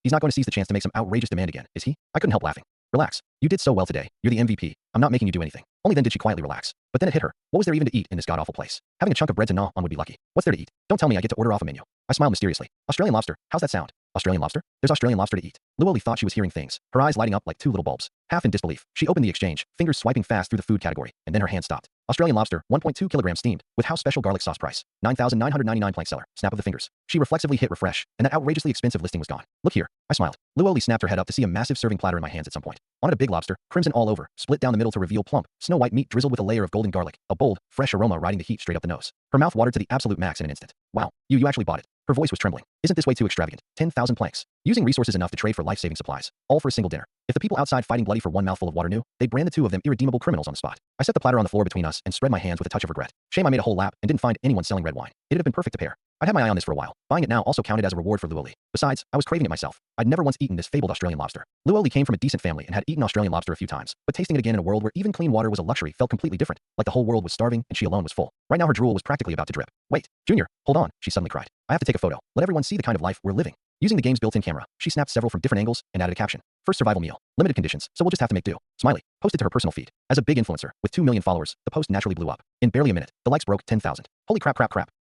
He's not going to seize the chance to make some outrageous demand again, is he? I couldn't help laughing. Relax. You did so well today. You're the MVP. I'm not making you do anything. Only then did she quietly relax. But then it hit her. What was there even to eat in this god-awful place? Having a chunk of bread to gnaw on would be lucky. What's there to eat? Don't tell me I get to order off a menu. I smiled mysteriously. Australian lobster. How's that sound? Australian lobster? There's Australian lobster to eat. Luo Li thought she was hearing things, her eyes lighting up like 2 little bulbs. Half in disbelief, she opened the exchange, fingers swiping fast through the food category, and then her hand stopped. Australian lobster, 1.2 kilograms steamed, with house special garlic sauce price, 9,999 plank seller. Snap of the fingers. She reflexively hit refresh, and that outrageously expensive listing was gone. Look here. I smiled. Luo Li snapped her head up to see a massive serving platter in my hands at some point. On it a big lobster, crimson all over, split down the middle to reveal plump, snow-white meat drizzled with a layer of golden garlic, a bold, fresh aroma riding the heat straight up the nose. Her mouth watered to the absolute max in an instant. Wow, you actually bought it. Her voice was trembling. Isn't this way too extravagant? 10,000 planks. Using resources enough to trade for life-saving supplies. All for a single dinner. If the people outside fighting bloody for one mouthful of water knew, they'd brand the 2 of them irredeemable criminals on the spot. I set the platter on the floor between us and spread my hands with a touch of regret. Shame I made a whole lap and didn't find anyone selling red wine. It'd have been perfect to pair. I'd had my eye on this for a while. Buying it now also counted as a reward for Luoli. Besides, I was craving it myself. I'd never once eaten this fabled Australian lobster. Luoli came from a decent family and had eaten Australian lobster a few times, but tasting it again in a world where even clean water was a luxury felt completely different, like the whole world was starving and she alone was full. Right now her drool was practically about to drip. Wait, Junior, hold on, she suddenly cried. I have to take a photo. Let everyone see the kind of life we're living. Using the game's built-in camera, she snapped several from different angles and added a caption. First survival meal. Limited conditions, so we'll just have to make do. Smiley. Posted to her personal feed. As a big influencer, with 2 million followers, the post naturally blew up. In barely a minute, the likes broke 10,000. Holy crap.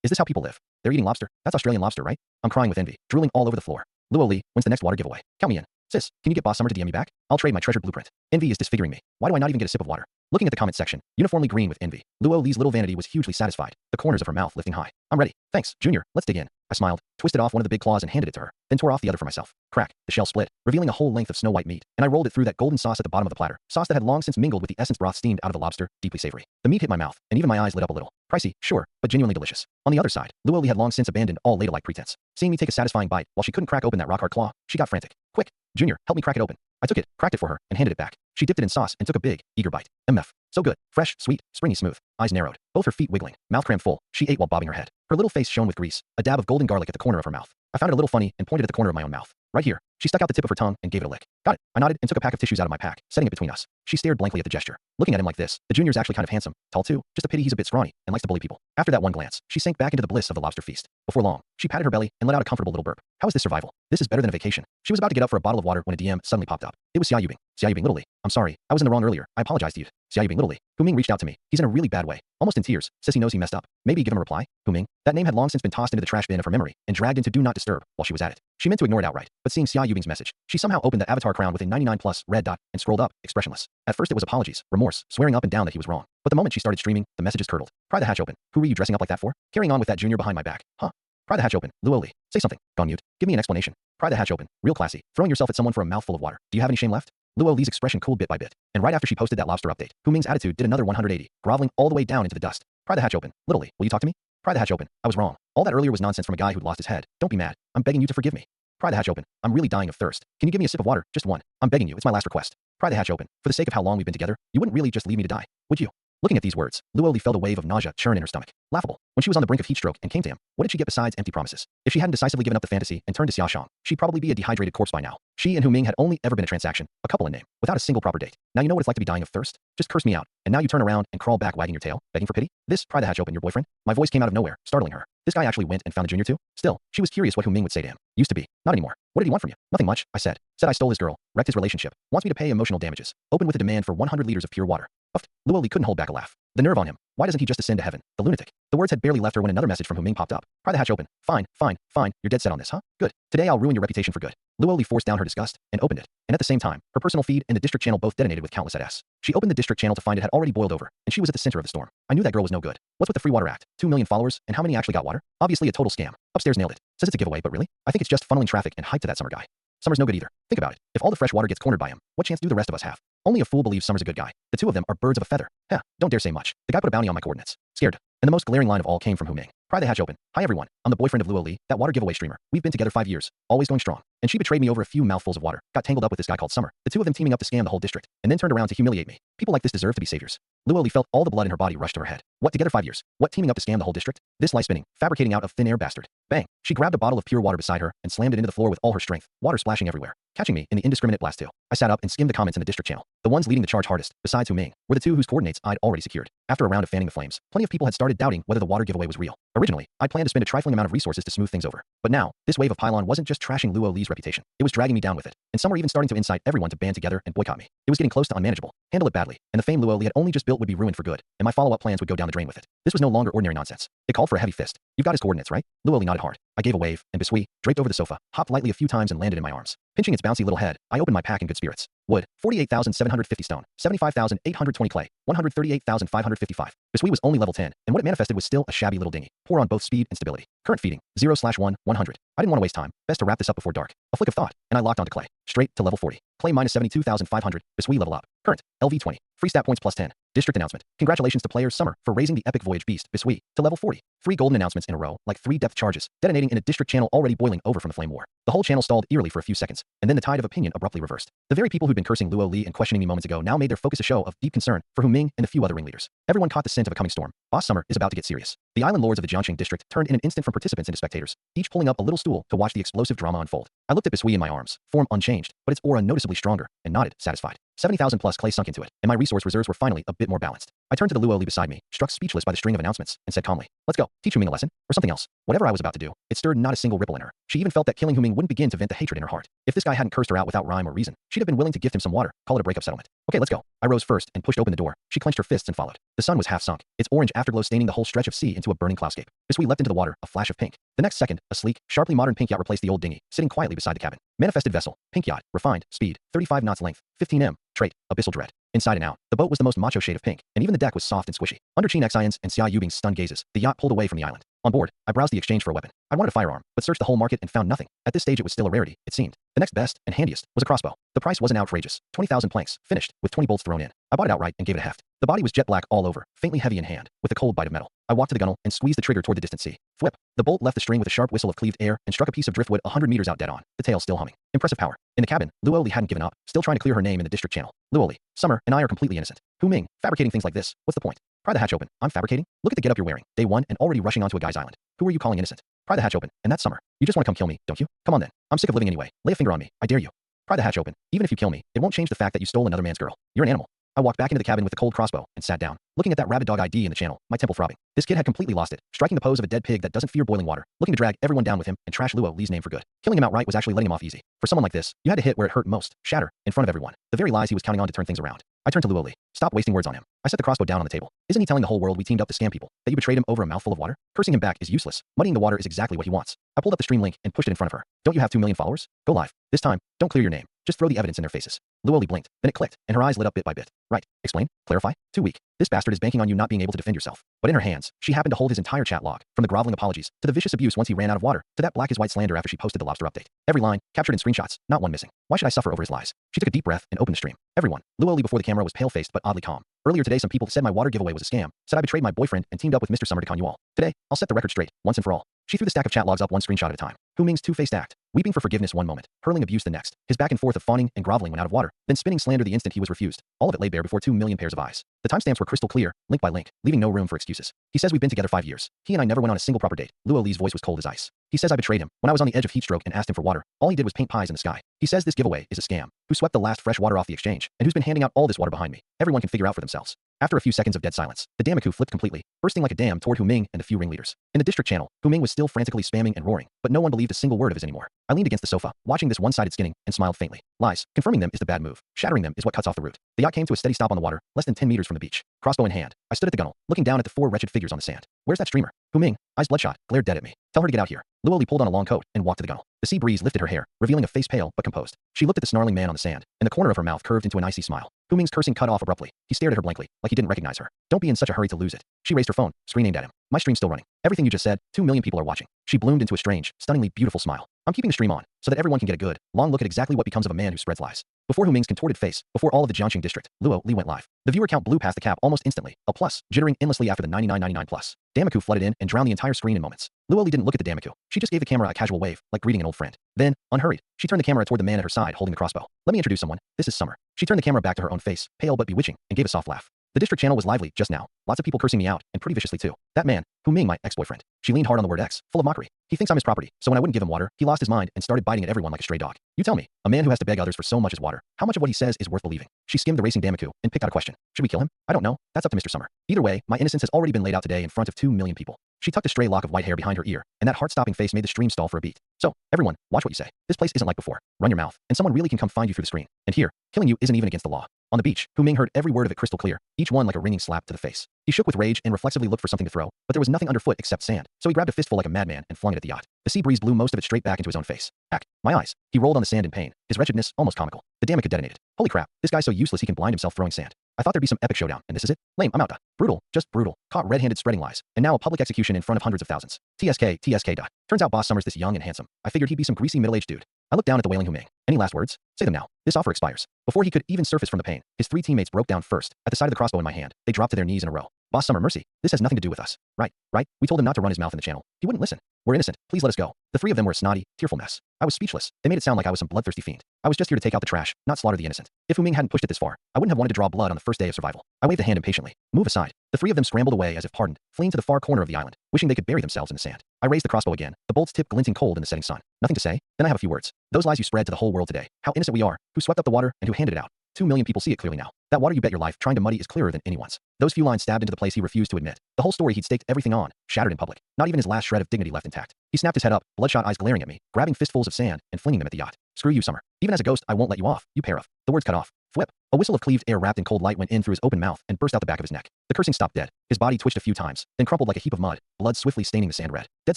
Is this how people live? They're eating lobster? That's Australian lobster, right? I'm crying with envy, drooling all over the floor. Luoli, when's the next water giveaway? Count me in. Sis, can you get Boss Summer to DM me back? I'll trade my treasured blueprint. Envy is disfiguring me. Why do I not even get a sip of water? Looking at the comment section, uniformly green with envy, Luoli's little vanity was hugely satisfied, the corners of her mouth lifting high. I'm ready. Thanks, Junior. Let's dig in. I smiled, twisted off one of the big claws and handed it to her, then tore off the other for myself. Crack. The shell split, revealing a whole length of snow-white meat, and I rolled it through that golden sauce at the bottom of the platter, sauce that had long since mingled with the essence broth steamed out of the lobster, deeply savory. The meat hit my mouth, and even my eyes lit up a little. Pricey, sure, but genuinely delicious. On the other side, Luoli had long since abandoned all ladle-like pretense. Seeing me take a satisfying bite while she couldn't crack open that rock-hard claw, she got frantic. Quick, Junior, help me crack it open. I took it, cracked it for her, and handed it back. She dipped it in sauce and took a big, eager bite. MF. So good. Fresh, sweet, springy smooth. Eyes narrowed. Both her feet wiggling. Mouth crammed full. She ate while bobbing her head. Her little face shone with grease. A dab of golden garlic at the corner of her mouth. I found it a little funny and pointed at the corner of my own mouth. Right here. She stuck out the tip of her tongue and gave it a lick. Got it. I nodded and took a pack of tissues out of my pack, setting it between us. She stared blankly at the gesture. Looking at him like this, the Junior's actually kind of handsome. Tall too. Just a pity he's a bit scrawny and likes to bully people. After that one glance, she sank back into the bliss of the lobster feast. Before long, she patted her belly and let out a comfortable little burp. How is this survival? This is better than a vacation. She was about to get up for a bottle of water when a DM suddenly popped up. It was Xia Yubing. Xia Yubing Little Li. I'm sorry. I was in the wrong earlier. I apologize to you. Xia Yubing Little Li. Hu Ming reached out to me. He's in a really bad way. Almost in tears. Says he knows he messed up. Maybe give him a reply. Hu Ming. That name had long since been tossed into the trash bin of her memory and dragged into Do Not Disturb while she was at it. She meant to ignore it outright, but seeing Xia Yubing's message, she somehow opened the avatar crown with a 99+ red dot and scrolled up, expressionless. At first it was apologies, remorse, swearing up and down that he was wrong. But the moment she started streaming, the messages curdled. Pry the hatch open. Who were you dressing up like that for? Carrying on with that Junior behind my back. Huh? Pry the hatch open. Luoli. Say something. Gone mute. Give me an explanation. Pry the hatch open. Real classy. Throwing yourself at someone for a mouthful of water. Do you have any shame left? Luoli's expression cooled bit by bit. And right after she posted that lobster update, Hu Ming's attitude did another 180, groveling all the way down into the dust. Pry the hatch open. Little Li, will you talk to me? Pry the hatch open. I was wrong. All that earlier was nonsense from a guy who'd lost his head. Don't be mad. I'm begging you to forgive me. Pry the hatch open. I'm really dying of thirst. Can you give me a sip of water? Just one. I'm begging you. It's my last request. Pry the hatch open. For the sake of how long we've been together, you wouldn't really just leave me to die, would you? Looking at these words, Luoli felt a wave of nausea churn in her stomach. Laughable. When she was on the brink of heat stroke and came to him, what did she get besides empty promises? If she hadn't decisively given up the fantasy and turned to Xiaoshang, she'd probably be a dehydrated corpse by now. She and Hu Ming had only ever been a transaction, a couple in name, without a single proper date. Now you know what it's like to be dying of thirst? Just curse me out, and now you turn around and crawl back wagging your tail, begging for pity? This, pry the hatch open, your boyfriend? My voice came out of nowhere, startling her. This guy actually went and found a Junior too? Still, she was curious what Hu Ming would say to him. Used to be. Not anymore. What did he want from you? Nothing much, I said. Said I stole his girl, wrecked his relationship, wants me to pay emotional damages. Opened with a demand for 100 liters of pure water. Puffed. Luoli couldn't hold back a laugh. The nerve on him. Why doesn't he just ascend to heaven? The lunatic. The words had barely left her when another message from Hu Ming popped up. Pry the hatch open. Fine. You're dead set on this, huh? Good. Today I'll ruin your reputation for good. Luoli forced down her disgust and opened it. And at the same time, her personal feed and the district channel both detonated with countless SS. She opened the district channel to find it had already boiled over, and she was at the center of the storm. I knew that girl was no good. What's with the free water act? 2 million followers, and how many actually got water? Obviously a total scam. Upstairs nailed it. Says it's a giveaway, but really? I think it's just funneling traffic and hype to that Summer guy. Summer's no good either. Think about it. If all the fresh water gets cornered by him, what chance do the rest of us have? Only a fool believes Summer's a good guy. The two of them are birds of a feather. Heh, don't dare say much. The guy put a bounty on my coordinates. Scared. And the most glaring line of all came from Hu Ming. Pry the hatch open. Hi everyone. I'm the boyfriend of Luoli, that water giveaway streamer. We've been together 5 years. Always going strong. And she betrayed me over a few mouthfuls of water. Got tangled up with this guy called Summer. The two of them teaming up to scam the whole district. And then turned around to humiliate me. People like this deserve to be saviors. Luoli felt all the blood in her body rush to her head. What, together 5 years? What, teaming up to scam the whole district? This lie spinning, fabricating out of thin air bastard. Bang. She grabbed a bottle of pure water beside her and slammed it into the floor with all her strength, water splashing everywhere, catching me in the indiscriminate blast too. I sat up and skimmed the comments in the district channel. The ones leading the charge hardest, besides Hu Ming, were the two whose coordinates I'd already secured. After a round of fanning the flames, plenty of people had started doubting whether the water giveaway was real. Originally, I'd planned to spend a trifling amount of resources to smooth things over. But now, this wave of pylon wasn't just trashing Luoli's reputation. It was dragging me down with it. And some were even starting to incite everyone to band together and boycott me. It was getting close to unmanageable. Handle it badly, and the fame Luoli had only just built would be ruined for good, and my follow-up plans would go down the drain with it. This was no longer ordinary nonsense. It called for a heavy fist. You've got his coordinates, right? Luoli nodded hard. I gave a wave, and Bisui, draped over the sofa, hopped lightly a few times and landed in my arms. Pinching its bouncy little head, I opened my pack in good spirits. Wood, 48,750 stone, 75,820 clay, 138,555. Bisui was only level 10, and what it manifested was still a shabby little dinghy. Poor on both speed and stability. Current feeding, 0/1, 100. I didn't want to waste time. Best to wrap this up before dark. A flick of thought, and I locked onto clay. Straight to level 40. Clay minus 72,500. Bisui level up. Current, LV 20. Free stat points plus 10. District announcement. Congratulations to players Summer for raising the epic voyage beast, Bisui, to level 40. 3 golden announcements in a row, like 3 depth charges, detonating in a district channel already boiling over from the flame war. The whole channel stalled eerily for a few seconds, and then the tide of opinion abruptly reversed. The very people who'd been cursing Luo Li and questioning me moments ago now made their focus a show of deep concern for Hu Ming and the few other ringleaders. Everyone caught the scent of a coming storm. Boss Summer is about to get serious. The island lords of the Jiangxing district turned in an instant from participants into spectators, each pulling up a little stool to watch the explosive drama unfold. I looked at Bisui in my arms, form unchanged, but its aura noticeably stronger, and nodded, satisfied. 70,000 plus clay sunk into it, and my resource reserves were finally a bit more balanced. I turned to the Luo Li beside me, struck speechless by the string of announcements, and said calmly, "Let's go. Teach Hu Ming a lesson, or something else." Whatever I was about to do, it stirred not a single ripple in her. She even felt that killing Hu Ming wouldn't begin to vent the hatred in her heart. If this guy hadn't cursed her out without rhyme or reason, she'd have been willing to gift him some water, call it a breakup settlement. Okay, let's go. I rose first and pushed open the door. She clenched her fists and followed. The sun was half sunk, its orange afterglow staining the whole stretch of sea into a burning cloudscape. Bisui leapt into the water, a flash of pink. The next second, a sleek, sharply modern pink yacht replaced the old dinghy, sitting quietly beside the cabin. Manifested vessel, pink yacht, refined, speed, 35 knots length, 15 m, trait, abyssal dread. Inside and out, the boat was the most macho shade of pink, and even the deck was soft and squishy. Under Chin Xian's and Xia Yubing's stunned gazes, the yacht pulled away from the island. On board, I browsed the exchange for a weapon. I wanted a firearm, but searched the whole market and found nothing. At this stage it was still a rarity, it seemed. The next best, and handiest, was a crossbow. The price wasn't outrageous, 20,000 planks, finished, with 20 bolts thrown in. I bought it outright and gave it a heft. The body was jet black all over, faintly heavy in hand, with a cold bite of metal. I walked to the gunwale and squeezed the trigger toward the distant sea. Flip. The bolt left the string with a sharp whistle of cleaved air and struck a piece of driftwood 100 meters out dead on, the tail still humming. Impressive power. In the cabin, Luo Li hadn't given up, still trying to clear her name in the district channel. Luo Li, Summer, and I are completely innocent. Hu Ming, fabricating things like this, what's the point? Pry the hatch open. I'm fabricating? Look at the getup you're wearing. Day 1 and already rushing onto a guy's island. Who are you calling innocent? Pry the hatch open, and that's Summer. You just want to come kill me, don't you? Come on then. I'm sick of living anyway. Lay a finger on me. I dare you. Pry the hatch open. Even if you kill me, it won't change the fact that you stole another man's girl. You're an animal. I walked back into the cabin with the cold crossbow and sat down, looking at that rabid dog ID in the channel, my temple throbbing. This kid had completely lost it, striking the pose of a dead pig that doesn't fear boiling water, looking to drag everyone down with him and trash Luo Li's name for good. Killing him outright was actually letting him off easy. For someone like this, you had to hit where it hurt most, shatter, in front of everyone, the very lies he was counting on to turn things around. I turned to Luo Li. Stop wasting words on him. I set the crossbow down on the table. Isn't he telling the whole world we teamed up to scam people, that you betrayed him over a mouthful of water? Cursing him back is useless. Muddying the water is exactly what he wants. I pulled up the stream link and pushed it in front of her. Don't you have 2 million followers? Go live. This time, don't clear your name. Just throw the evidence in their faces. Luo Li blinked, then it clicked, and her eyes lit up bit by bit. Right. Explain. Clarify. Too weak. This bastard is banking on you not being able to defend yourself. But in her hands, she happened to hold his entire chat log, from the groveling apologies, to the vicious abuse once he ran out of water, to that black as white slander after she posted the lobster update. Every line, captured in screenshots, not one missing. Why should I suffer over his lies? She took a deep breath and opened the stream. Everyone. Luo Li before the camera was pale-faced but oddly calm. Earlier today some people said my water giveaway was a scam, said I betrayed my boyfriend and teamed up with Mr. Summer to con you all. Today, I'll set the record straight, once and for all. She threw the stack of chat logs up one screenshot at a time. Hu Ming's two-faced act, weeping for forgiveness one moment, hurling abuse the next, his back and forth of fawning and groveling when out of water, then spinning slander the instant he was refused. All of it lay bare before 2 million pairs of eyes. The timestamps were crystal clear, link by link, leaving no room for excuses. He says we've been together 5 years. He and I never went on a single proper date. Luo Li's voice was cold as ice. He says I betrayed him. When I was on the edge of heatstroke and asked him for water, all he did was paint pies in the sky. He says this giveaway is a scam. Who swept the last fresh water off the exchange, and who's been handing out all this water behind me? Everyone can figure out for themselves. After a few seconds of dead silence, the Damaku flipped completely, bursting like a dam toward Hu Ming and the few ringleaders. In the district channel, Hu Ming was still frantically spamming and roaring, but no one believed a single word of his anymore. I leaned against the sofa, watching this one-sided skinning, and smiled faintly. Lies. Confirming them is the bad move. Shattering them is what cuts off the root. The yacht came to a steady stop on the water, less than 10 meters from the beach. Crossbow in hand, I stood at the gunwale, looking down at the 4 wretched figures on the sand. Where's that streamer? Hu Ming, eyes bloodshot, glared dead at me. Tell her to get out here. Luo Li pulled on a long coat and walked to the gunwale. The sea breeze lifted her hair, revealing a face pale but composed. She looked at the snarling man on the sand, and the corner of her mouth curved into an icy smile. Hu Ming's cursing cut off abruptly. He stared at her blankly, like he didn't recognize her. Don't be in such a hurry to lose it. She raised her phone, screen aimed at him. My stream's still running. Everything you just said, 2 million people are watching. She bloomed into a strange, stunningly beautiful smile. I'm keeping the stream on, so that everyone can get a good, long look at exactly what becomes of a man who spreads lies. Before Hu Ming's contorted face, before all of the Jiangxing district, Luo Li went live. The viewer count blew past the cap almost instantly, a plus, jittering endlessly after the 99.99 plus. Damaku flooded in and drowned the entire screen in moments. Luo Li didn't look at the Damaku. She just gave the camera a casual wave, like greeting an old friend. Then, unhurried, she turned the camera toward the man at her side holding the crossbow. Let me introduce someone. This is Summer. She turned the camera back to her own face, pale but bewitching, and gave a soft laugh. The district channel was lively just now. Lots of people cursing me out, and pretty viciously too. That man, Hu Ming, my ex-boyfriend. She leaned hard on the word ex, full of mockery. He thinks I'm his property, so when I wouldn't give him water, he lost his mind and started biting at everyone like a stray dog. You tell me, a man who has to beg others for so much as water, how much of what he says is worth believing? She skimmed the racing Damaku and picked out a question. Should we kill him? I don't know. That's up to Mr. Summer. Either way, my innocence has already been laid out today in front of 2 million people. She tucked a stray lock of white hair behind her ear, and that heart-stopping face made the stream stall for a beat. So, everyone, watch what you say. This place isn't like before. Run your mouth, and someone really can come find you through the screen. And here, killing you isn't even against the law. On the beach, Hu Ming heard every word of it crystal clear, each one like a ringing slap to the face. He shook with rage and reflexively looked for something to throw, but there was nothing underfoot except sand, so he grabbed a fistful like a madman and flung it at the yacht. The sea breeze blew most of it straight back into his own face. Heck, my eyes. He rolled on the sand in pain, his wretchedness almost comical. The Damaku detonated. Holy crap, this guy's so useless he can blind himself throwing sand. I thought there'd be some epic showdown, and this is it? Lame, I'm out. Brutal, just brutal. Caught red-handed spreading lies, and now a public execution in front of hundreds of thousands. TSK. Turns out Boss Summer's this young and handsome. I figured he'd be some greasy middle-aged dude. I looked down at the wailing Huming. Any last words? Say them now. This offer expires. Before he could even surface from the pain, his 3 teammates broke down first. At the sight of the crossbow in my hand, they dropped to their knees in a row. Boss Summer, mercy. This has nothing to do with us. Right. We told him not to run his mouth in the channel. He wouldn't listen. We're innocent. Please let us go. The 3 of them were a snotty, tearful mess. I was speechless. They made it sound like I was some bloodthirsty fiend. I was just here to take out the trash, not slaughter the innocent. If Huming hadn't pushed it this far, I wouldn't have wanted to draw blood on the first day of survival. I waved a hand impatiently. Move aside. The 3 of them scrambled away as if pardoned, fleeing to the far corner of the island, wishing they could bury themselves in the sand. I raised the crossbow again, the bolt's tip glinting cold in the setting sun. Nothing to say? Then I have a few words. Those lies you spread to the whole world today. How innocent we are. Who swept up the water and who handed it out. 2 million people see it clearly now. That water you bet your life trying to muddy is clearer than anyone's. Those few lines stabbed into the place he refused to admit. The whole story he'd staked everything on, shattered in public. Not even his last shred of dignity left intact. He snapped his head up, bloodshot eyes glaring at me, grabbing fistfuls of sand and flinging them at the yacht. Screw you, Summer. Even as a ghost, I won't let you off, you pair of. The words cut off. Flip. A whistle of cleaved air wrapped in cold light went in through his open mouth and burst out the back of his neck. The cursing stopped dead. His body twitched a few times, then crumpled like a heap of mud, blood swiftly staining the sand red. Dead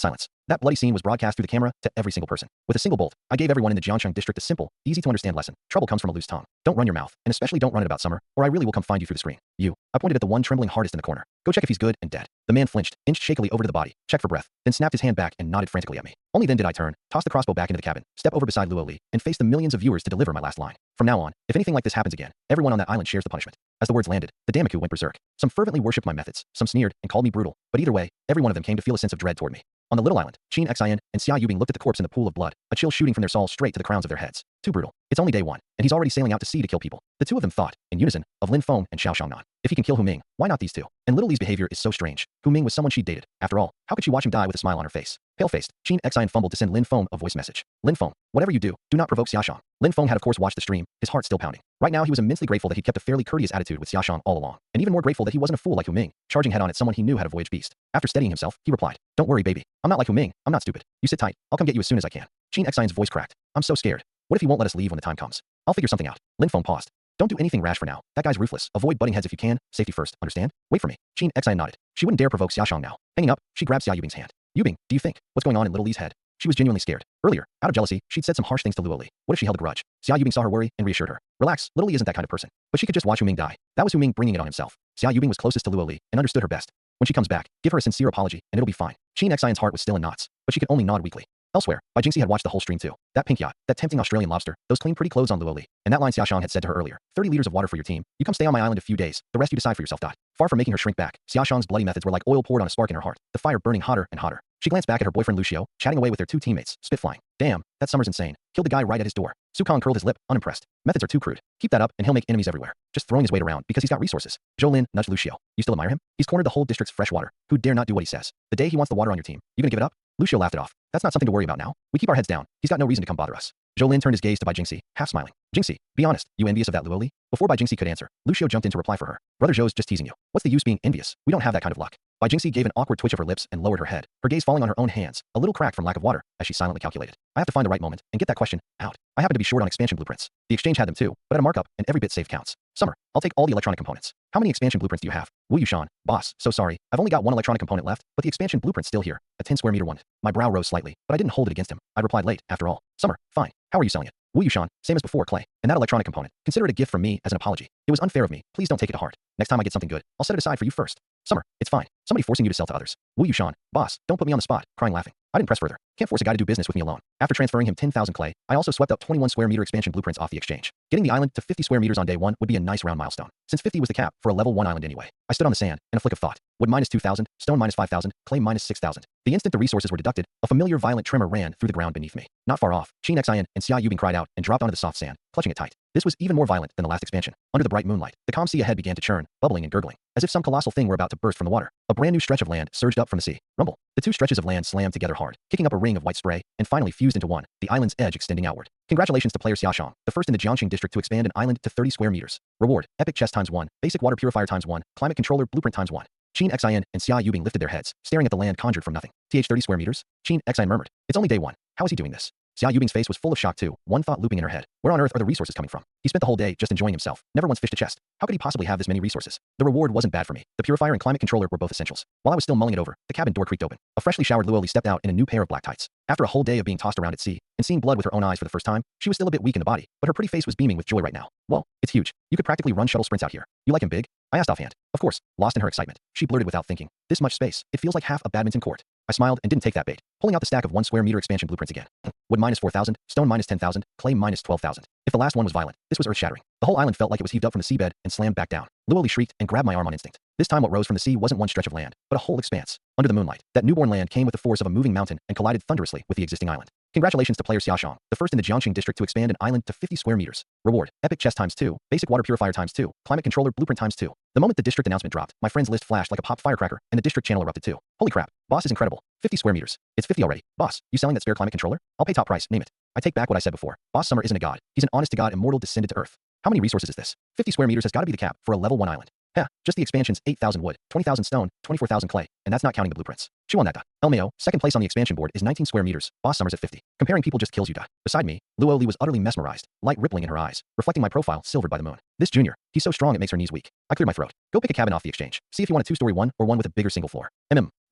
silence. That bloody scene was broadcast through the camera to every single person. With a single bolt, I gave everyone in the Jiangcheng district a simple, easy-to-understand lesson. Trouble comes from a loose tongue. Don't run your mouth, and especially don't run it about Summer, or I really will come find you through the screen. You. I pointed at the one trembling hardest in the corner. Go check if he's good and dead. The man flinched, inched shakily over to the body, checked for breath, then snapped his hand back and nodded frantically at me. Only then did I turn, toss the crossbow back into the cabin, step over beside Luo Li, and face the millions of viewers to deliver my last line. From now on, if anything like this happens again, everyone on that island shares the punishment. As the words landed, the Damaku went berserk. Some fervently worshipped my methods, some sneered and called me brutal, but either way, every one of them came to feel a sense of dread toward me. On the little island, Qin Xin and Xia Yubing looked at the corpse in the pool of blood, a chill shooting from their souls straight to the crowns of their heads. Too brutal. It's only day 1, and he's already sailing out to sea to kill people. The 2 of them thought, in unison, of Lin Feng and Xiao Shangnan. If he can kill Huming, why not these 2? And Little Li's behavior is so strange. Huming was someone she'd dated. After all, how could she watch him die with a smile on her face? Pale-faced, Qin Xin fumbled to send Lin Feng a voice message. Lin Feng, whatever you do not provoke Xiaoshang. Lin Feng had of course watched the stream, his heart still pounding. Right now he was immensely grateful that he'd kept a fairly courteous attitude with Xiaoshang all along, and even more grateful that he wasn't a fool like Huming, charging head on at someone he knew had a voyage beast. After steadying himself, he replied, "Don't worry, baby. I'm not like Huming. I'm not stupid. You sit tight. I'll come get you as soon as I can." Qin Xin's voice cracked. "I'm so scared. What if he won't let us leave when the time comes? I'll figure something out." Lin Feng paused. "Don't do anything rash for now. That guy's ruthless. Avoid butting heads if you can. Safety first, understand? Wait for me." Qin Xin nodded. She wouldn't dare provoke Xiaoshang now. Hanging up, she grabbed Xia Yubing's hand. "Yubing, do you think? What's going on in Little Li's head?" She was genuinely scared. Earlier, out of jealousy, she'd said some harsh things to Luo Li. What if she held a grudge? Xia Yubing saw her worry and reassured her. "Relax, Little Li isn't that kind of person." But she could just watch Huming die. That was Huming bringing it on himself. Xia Yubing was closest to Luo Li and understood her best. When she comes back, give her a sincere apology and it'll be fine. Qin Xin's heart was still in knots, but she could only nod weakly. Elsewhere, Bai Jingxi had watched the whole stream too. That pink yacht, that tempting Australian lobster, those clean pretty clothes on Luo Li, and that line Xiaoshang had said to her earlier. 30 liters of water for your team. You come stay on my island a few days. The rest you decide for yourself. Far from making her shrink back, Xiaoshang's bloody methods were like oil poured on a spark in her heart, the fire burning hotter and hotter. She glanced back at her boyfriend Lucio, chatting away with their 2 teammates, spit flying. Damn, that Summer's insane. Killed the guy right at his door. Su Kong curled his lip, unimpressed. Methods are too crude. Keep that up and he'll make enemies everywhere. Just throwing his weight around because he's got resources. Zhou Lin nudged Lucio. You still admire him? He's cornered the whole district's fresh water. Who dare not do what he says? The day he wants the water on your team, you gonna give it up? Lucio laughed it off. That's not something to worry about now. We keep our heads down. He's got no reason to come bother us. Zhou Lin turned his gaze to Bai Jingxi, half smiling. Jingxi, be honest, you envious of that Luo Li? Before Bai Jingxi could answer, Lucio jumped in to reply for her. Brother Zhou's just teasing you. What's the use being envious? We don't have that kind of luck. Bai Jingxi gave an awkward twitch of her lips and lowered her head, her gaze falling on her own hands, a little cracked from lack of water, as she silently calculated. I have to find the right moment and get that question out. I happen to be short on expansion blueprints. The exchange had them too, but at a markup, and every bit saved counts. Summer, I'll take all the electronic components. How many expansion blueprints do you have? Wu Yushan, boss, so sorry. I've only got 1 electronic component left, but the expansion blueprint's still here. A 10 square meter one. My brow rose slightly, but I didn't hold it against him. I replied late, after all. Summer, fine. How are you selling it? Wu Yushan, same as before, Clay. And that electronic component, consider it a gift from me as an apology. It was unfair of me. Please don't take it to heart. Next time I get something good, I'll set it aside for you first. Summer, it's fine. Somebody forcing you to sell to others. Wu Yushan, boss, don't put me on the spot, crying laughing. I didn't press further. Can't force a guy to do business with me alone. After transferring him 10,000 clay, I also swept up 21 square meter expansion blueprints off the exchange. Getting the island to 50 square meters on day 1 would be a nice round milestone, since 50 was the cap for a level 1 island anyway. I stood on the sand, in a flick of thought. Wood minus 2,000, stone minus 5,000, clay minus 6,000. The instant the resources were deducted, a familiar violent tremor ran through the ground beneath me. Not far off, Qin Xin and Xia Yubing cried out and dropped onto the soft sand, clutching it tight. This was even more violent than the last expansion. Under the bright moonlight, the calm sea ahead began to churn, bubbling and gurgling, as if some colossal thing were about to burst from the water. A brand new stretch of land surged up from the sea. Rumble. The 2 stretches of land slammed together hard, kicking up a ring of white spray, and finally fused into one, the island's edge extending outward. Congratulations to player Xiaoshang, the first in the Jiangxing district to expand an island to 30 square meters. Reward: epic chest ×1, basic water purifier ×1, climate controller blueprint ×1. Qin Xin and Xia Yubing lifted their heads, staring at the land conjured from nothing. 30 square meters? Qin Xin murmured. It's only day 1. How is he doing this? Xia Yubing's face was full of shock too, one thought looping in her head. Where on earth are the resources coming from? He spent the whole day just enjoying himself, never once fished a chest. How could he possibly have this many resources? The reward wasn't bad for me. The purifier and climate controller were both essentials. While I was still mulling it over, the cabin door creaked open. A freshly showered Luo Li stepped out in a new pair of black tights. After a whole day of being tossed around at sea, and seeing blood with her own eyes for the first time, she was still a bit weak in the body, but her pretty face was beaming with joy right now. Whoa, it's huge. You could practically run shuttle sprints out here. You like him big? I asked offhand. Of course, lost in her excitement. She blurted without thinking. This much space. It feels like half a badminton court. I smiled and didn't take that bait, pulling out the stack of 1 square meter expansion blueprints again. Wood minus 4,000, stone minus 10,000, clay minus 12,000. If the last one was violent, this was earth-shattering. The whole island felt like it was heaved up from the seabed and slammed back down. Luoli shrieked and grabbed my arm on instinct. This time what rose from the sea wasn't one stretch of land, but a whole expanse. Under the moonlight, that newborn land came with the force of a moving mountain and collided thunderously with the existing island. Congratulations to player Xiaoshang, the first in the Jiangxing district to expand an island to 50 square meters. Reward, epic chest ×2, basic water purifier ×2, climate controller blueprint ×2. The moment the district announcement dropped, my friend's list flashed like a popped firecracker, and the district channel erupted too. Holy crap, boss is incredible. 50 square meters. It's 50 already. Boss, you selling that spare climate controller? I'll pay top price, name it. I take back what I said before. Boss Summer isn't a god. He's an honest-to-God immortal descended to Earth. How many resources is this? 50 square meters has got to be the cap for a level 1 island. Heh, just the expansion's 8,000 wood, 20,000 stone, 24,000 clay, and that's not counting the blueprints. She won that. LMAO, second place on the expansion board is 19 square meters. Boss Summer's at 50. Comparing people just kills you. Beside me, Luoli was utterly mesmerized, light rippling in her eyes, reflecting my profile silvered by the moon. This junior, he's so strong it makes her knees weak. I cleared my throat. Go pick a cabin off the exchange. See if you want a 2-story one or one with a bigger single floor.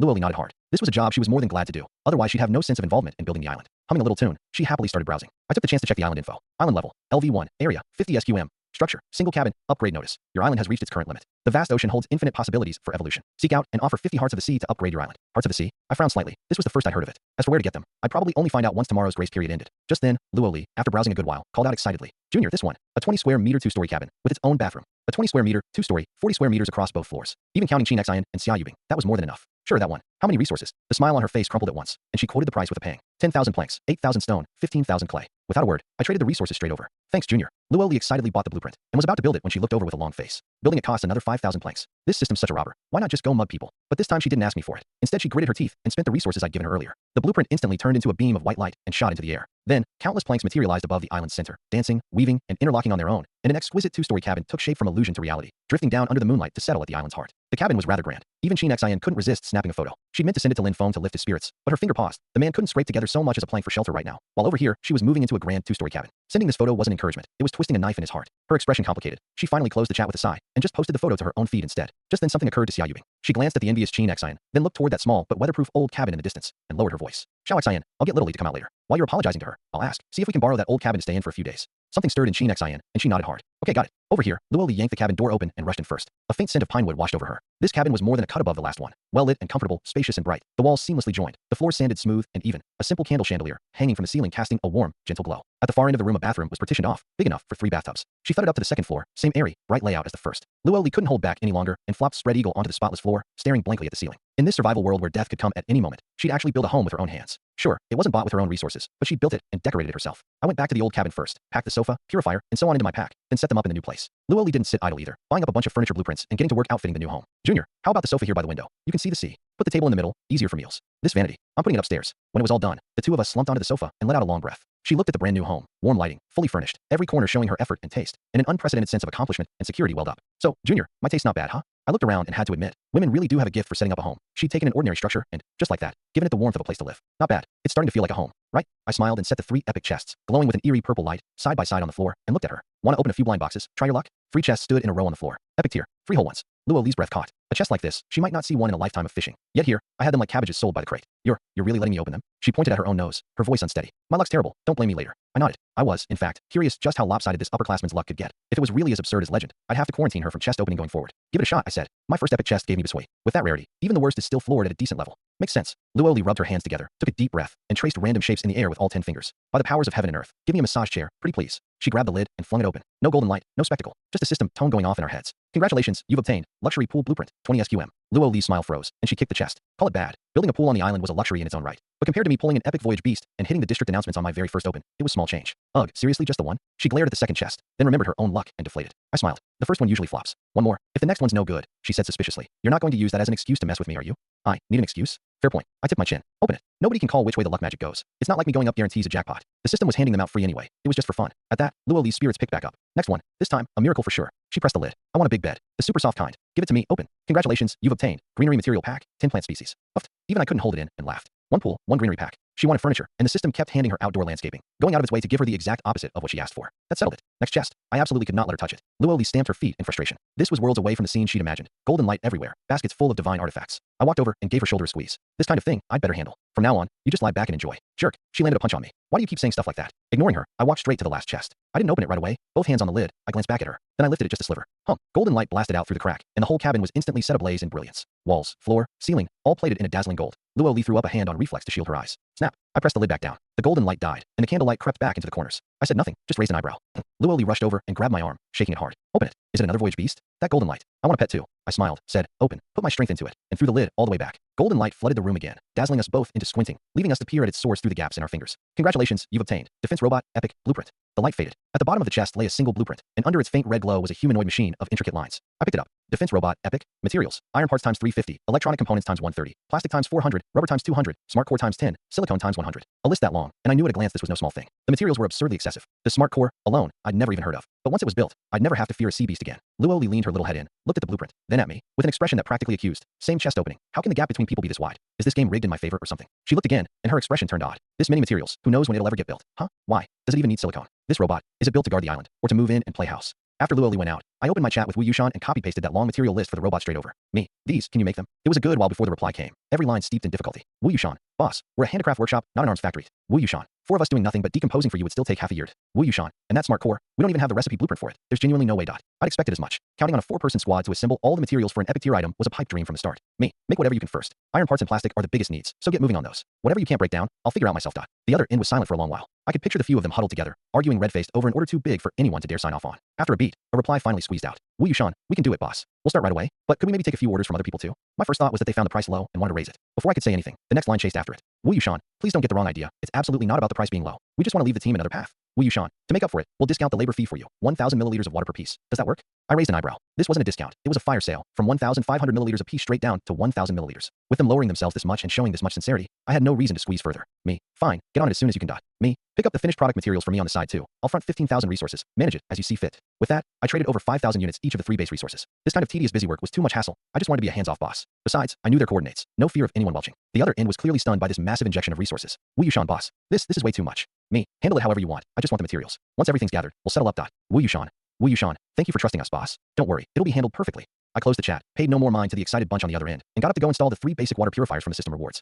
Luoli nodded hard. This was a job she was more than glad to do. Otherwise, she'd have no sense of involvement in building the island. Humming a little tune, she happily started browsing. I took the chance to check the island info. Island level, LV1, area, 50 SQM. Structure, single cabin, upgrade notice. Your island has reached its current limit. The vast ocean holds infinite possibilities for evolution. Seek out and offer 50 hearts of the sea to upgrade your island. Hearts of the sea? I frowned slightly. This was the first I'd heard of it. As for where to get them, I'd probably only find out once tomorrow's grace period ended. Just then, Luoli, after browsing a good while, called out excitedly. Junior, this one. A 20 square meter 2-story cabin, with its own bathroom. A 20 square meter, 2-story, 40 square meters across both floors. Even counting Qin Xian and Xia Yubing, that was more than enough. Sure, that one. How many resources? The smile on her face crumpled at once, and she quoted the price with a pang. 10,000 planks, 8,000 stone, 15,000 clay. Without a word, I traded the resources straight over. Thanks, Junior. Luoli excitedly bought the blueprint, and was about to build it when she looked over with a long face. Building it costs another 5,000 planks. This system's such a robber. Why not just go mug people? But this time she didn't ask me for it. Instead, she gritted her teeth and spent the resources I'd given her earlier. The blueprint instantly turned into a beam of white light and shot into the air. Then, countless planks materialized above the island's center, dancing, weaving, and interlocking on their own, and an exquisite 2-story cabin took shape from illusion to reality, drifting down under the moonlight to settle at the island's heart. The cabin was rather grand. Even Qin Xian couldn't resist snapping a photo. She'd meant to send it to Lin Feng to lift his spirits, but her finger paused. The man couldn't scrape together so much as a plank for shelter right now, while over here, she was moving into a grand 2-story cabin. Sending this photo wasn't encouragement. It was twisting a knife in his heart. Her expression complicated. She finally closed the chat with a sigh, and just posted the photo to her own feed instead. Just then something occurred to Xia Yubing. She glanced at the envious Qin Xian, then looked toward that small but weatherproof old cabin in the distance, and lowered her voice. Xiao Xian, I'll get Little Lee to come out later. While you're apologizing to her, I'll ask, see if we can borrow that old cabin to stay in for a few days. Something stirred in Qin Xian, and she nodded hard. Okay, got it. Over here, Luoli yanked the cabin door open and rushed in first. A faint scent of pine wood washed over her. This cabin was more than a cut above the last one. Well lit and comfortable, spacious and bright. The walls seamlessly joined. The floors sanded smooth and even. A simple candle chandelier, hanging from the ceiling casting a warm, gentle glow. At the far end of the room a bathroom was partitioned off, big enough for 3 bathtubs. She thudded up to the second floor, same airy, bright layout as the first. Luoli couldn't hold back any longer and flopped spread eagle onto the spotless floor, staring blankly at the ceiling. In this survival world where death could come at any moment, she'd actually build a home with her own hands. Sure, it wasn't bought with her own resources, but she'd built it and decorated it herself. I went back to the old cabin first, packed the sofa, purifier, and so on into my pack, then set them up in the new place. Luoli didn't sit idle either, buying up a bunch of furniture blueprints and getting to work outfitting the new home. Junior, how about the sofa here by the window? You can see the sea. Put the table in the middle, easier for meals. This vanity, I'm putting it upstairs. When it was all done, the two of us slumped onto the sofa and let out a long breath. She looked at the brand new home, warm lighting, fully furnished, every corner showing her effort and taste, and an unprecedented sense of accomplishment and security welled up. So, Junior, my taste's not bad, huh? I looked around and had to admit, women really do have a gift for setting up a home. She'd taken an ordinary structure and, just like that, given it the warmth of a place to live. Not bad. It's starting to feel like a home, right? I smiled and set the 3 epic chests, glowing with an eerie purple light, side by side on the floor, and looked at her. Want to open a few blind boxes? Try your luck? 3 chests stood in a row on the floor. Epic tier. 3 whole ones. Luoli's breath caught. A chest like this, she might not see one in a lifetime of fishing. Yet here, I had them like cabbages sold by the crate. You're really letting me open them? She pointed at her own nose, her voice unsteady. My luck's terrible. Don't blame me later. I nodded. I was, in fact, curious just how lopsided this upperclassman's luck could get. If it was really as absurd as legend, I'd have to quarantine her from chest opening going forward. Give it a shot, I said. My first epic chest gave me Bisway. With that rarity, even the worst is still floored at a decent level. Makes sense. Luoli rubbed her hands together, took a deep breath, and traced random shapes in the air with all 10 fingers. By the powers of heaven and earth, give me a massage chair, pretty please. She grabbed the lid and flung it open. No golden light, no spectacle, just a system tone going off in our heads. Congratulations, you've obtained luxury pool blueprint, 20 SQM. Luoli's smile froze, and she kicked the chest. Call it bad. Building a pool on the island was a luxury in its own right. But compared to me pulling an epic voyage beast and hitting the district announcements on my very first open, it was small change. Ugh, seriously just the one? She glared at the second chest, then remembered her own luck and deflated. I smiled. The first one usually flops. One more. If the next one's no good, she said suspiciously. You're not going to use that as an excuse to mess with me, are you? I need an excuse? Fair point. I tipped my chin. Open it. Nobody can call which way the luck magic goes. It's not like me going up guarantees a jackpot. The system was handing them out free anyway. It was just for fun. At that, Luoli's spirits picked back up. Next one. This time, a miracle for sure. She pressed the lid. I want a big bed. The super soft kind. Give it to me. Open. Congratulations, you've obtained greenery material pack, 10 plant species. Uffed. Even I couldn't hold it in and laughed. 1 pool, 1 greenery pack. She wanted furniture, and the system kept handing her outdoor landscaping, going out of its way to give her the exact opposite of what she asked for. That settled it. Next chest. I absolutely could not let her touch it. Luoli stamped her feet in frustration. This was worlds away from the scene she'd imagined. Golden light everywhere, baskets full of divine artifacts. I walked over and gave her shoulder a squeeze. This kind of thing, I'd better handle. From now on, you just lie back and enjoy. Jerk. She landed a punch on me. Why do you keep saying stuff like that? Ignoring her, I walked straight to the last chest. I didn't open it right away, both hands on the lid. I glanced back at her. Then I lifted it just a sliver. Golden light blasted out through the crack, and the whole cabin was instantly set ablaze in brilliance. Walls, floor, ceiling, all plated in a dazzling gold. Luo Li threw up a hand on reflex to shield her eyes. Snap. I pressed the lid back down. The golden light died, and the candlelight crept back into the corners. I said nothing, just raised an eyebrow. Luo Li rushed over and grabbed my arm, shaking it hard. Open it. Is it another voyage beast? That golden light. I want a pet too. I smiled, said, open, put my strength into it, and threw the lid all the way back. Golden light flooded the room again, dazzling us both into squinting, leaving us to peer at its source through the gaps in our fingers. Congratulations, you've obtained Defense Robot Epic Blueprint. The light faded. At the bottom of the chest lay a single blueprint, and under its faint red glow was a humanoid machine of intricate lines. I picked it up. Defense Robot Epic. Materials. Iron parts times 350, electronic components times 130, plastic times 400, rubber times 200, smart core times 10, silicone times 100. A list that long, and I knew at a glance this was no small thing. The materials were absurdly excessive. The smart core, alone, I'd never even heard of. But once it was built, I'd never have to fear a sea beast again. Luo Li leaned her little head in, looked at the blueprint, then at me, with an expression that practically accused. Same chest opening. How can the gap between people be this wide? Is this game rigged in my favor or something? She looked again, and her expression turned odd. This many materials, who knows when it'll ever get built? Huh? Why? Does it even need silicone? This robot, is it built to guard the island, or to move in and play house? After Luo Li went out, I opened my chat with Wu Yushan and copy-pasted that long material list for the robot straight over. Me. These, can you make them? It was a good while before the reply came. Every line steeped in difficulty. Wu Yushan. Boss, we're a handicraft workshop, not an arms factory. Wu Yushan. 4 of us doing nothing but decomposing for you would still take half a year. Wu Yushan. And that smart core, we don't even have the recipe blueprint for it. There's genuinely no way. I'd expected as much. Counting on a 4-person squad to assemble all the materials for an epic tier item was a pipe dream from the start. Me. Make whatever you can first. Iron parts and plastic are the biggest needs, so get moving on those. Whatever you can't break down, I'll figure out myself. The other end was silent for a long while. I could picture the few of them huddled together, arguing red-faced over an order too big for anyone to dare sign off on. After a beat, a reply finally squeezed out. Wu Yushan, we can do it, boss. We'll start right away, but could we maybe take a few orders from other people too? My first thought was that they found the price low and wanted to raise it. Before I could say anything, the next line chased after it. Wu Yushan, please don't get the wrong idea. It's absolutely not about the price being low. We just want to leave the team another path. Wu Yushan, to make up for it, we'll discount the labor fee for you. 1,000 milliliters of water per piece. Does that work? I raised an eyebrow. This wasn't a discount. It was a fire sale, from 1,500 milliliters a piece straight down to 1,000 milliliters. With them lowering themselves this much and showing this much sincerity, I had no reason to squeeze further. Me. Fine, get on it as soon as you can. Me. Pick up the finished product materials for me on the side too. I'll front 15,000 resources. Manage it as you see fit. With that, I traded over 5,000 units each of the 3 base resources. This kind of tedious busy work was too much hassle. I just wanted to be a hands-off boss. Besides, I knew their coordinates. No fear of anyone welching. The other end was clearly stunned by this massive injection of resources. Wu Yushan, boss. This is way too much. Me. Handle it however you want. I just want the materials. Once everything's gathered, we'll settle up. Wu Yushan. Wu Yushan, thank you for trusting us, boss. Don't worry, it'll be handled perfectly. I closed the chat, paid no more mind to the excited bunch on the other end, and got up to go install the 3 basic water purifiers from the system rewards.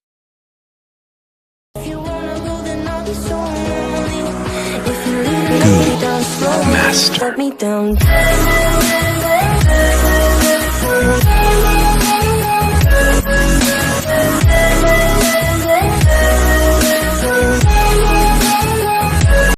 Master.